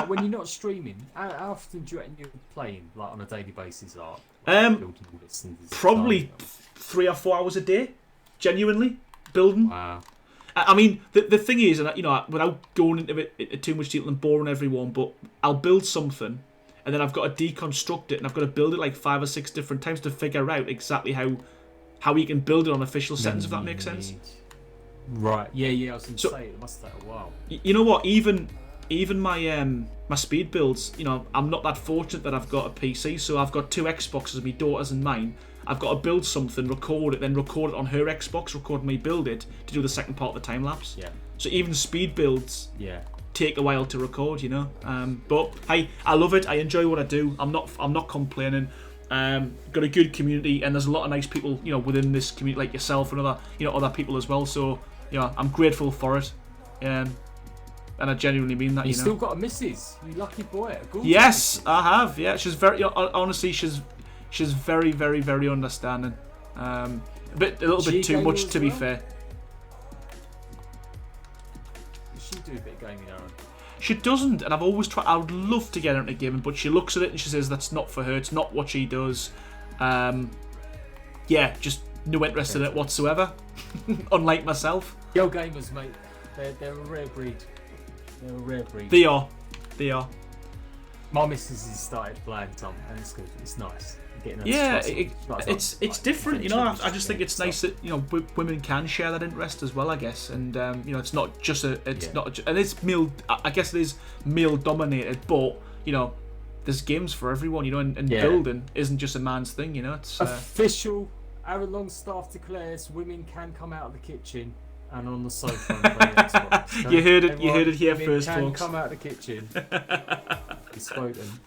When you're not streaming, how often do you reckon you're playing, like on a daily basis? Probably 3 or 4 hours a day, genuinely building. Wow. I mean, the thing is, and you know, without going into it too much detail and boring everyone, but I'll build something, and then I've got to deconstruct it, and I've got to build it like 5 or 6 different times to figure out exactly how you can build it on official settings, if that makes sense. Right. Yeah. I was going to say it must take a while. You know what? Even my speed builds, you know, I'm not that fortunate that I've got a PC, so I've got 2 Xboxes, my daughter's and mine. I've got to build something, record it, then record it on her Xbox, record me build it to do the second part of the time lapse. Yeah. So even speed builds take a while to record, you know. But hey, I love it. I enjoy what I do. I'm not complaining. Got a good community, and there's a lot of nice people, you know, within this community, like yourself and other people as well. So you know, I'm grateful for it. And I genuinely mean that. You still got a missus, you lucky boy. Yes, I have. Yeah, she's very honestly. She's very, very, very understanding. A little bit too much, to be fair. Does she do a bit of gaming, Aaron? She doesn't, and I've always tried. I would love to get her into gaming, but she looks at it and she says that's not for her. It's not what she does. Yeah, just no interest in it whatsoever. Unlike myself. Yo gamers, mate. They're a rare breed. They're a rare breed. They are. My missus has started playing Tom, and it's good. It's nice. Yeah, it's different, you know. I just think it's nice that, you know, women can share that interest as well, I guess. And you know, it's not just and it's male. I guess it is male dominated, but you know, there's games for everyone, you know. And building isn't just a man's thing, you know. It's official. Aaron Longstaff declares women can come out of the kitchen and on the sofa and play Xbox. Okay? You heard it. Everyone, you heard it here women first, can folks. Come out of the kitchen. It's spoken.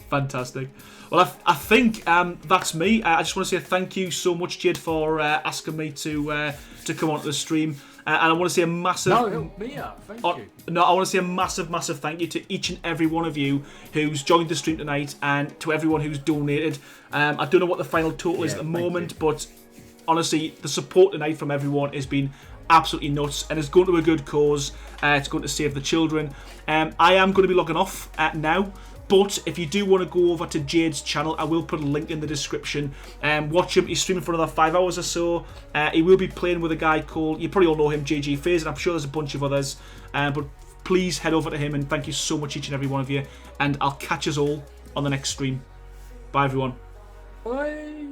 Fantastic. Well, I think that's me. I just want to say thank you so much, Jade, for asking me to come onto the stream. And I want to say a massive... No, help me out. Thank you. No, I want to say a massive, massive thank you to each and every one of you who's joined the stream tonight, and to everyone who's donated. I don't know what the final total is at the moment, but honestly, the support tonight from everyone has been absolutely nuts, and it's going to a good cause. It's going to save the children. I am going to be logging off now. But if you do want to go over to Jade's channel, I will put a link in the description. Watch him. He's streaming for another 5 hours or so. He will be playing with a guy called, you probably all know him, JG Faze, and I'm sure there's a bunch of others. But please head over to him, and thank you so much, each and every one of you. And I'll catch us all on the next stream. Bye, everyone. Bye.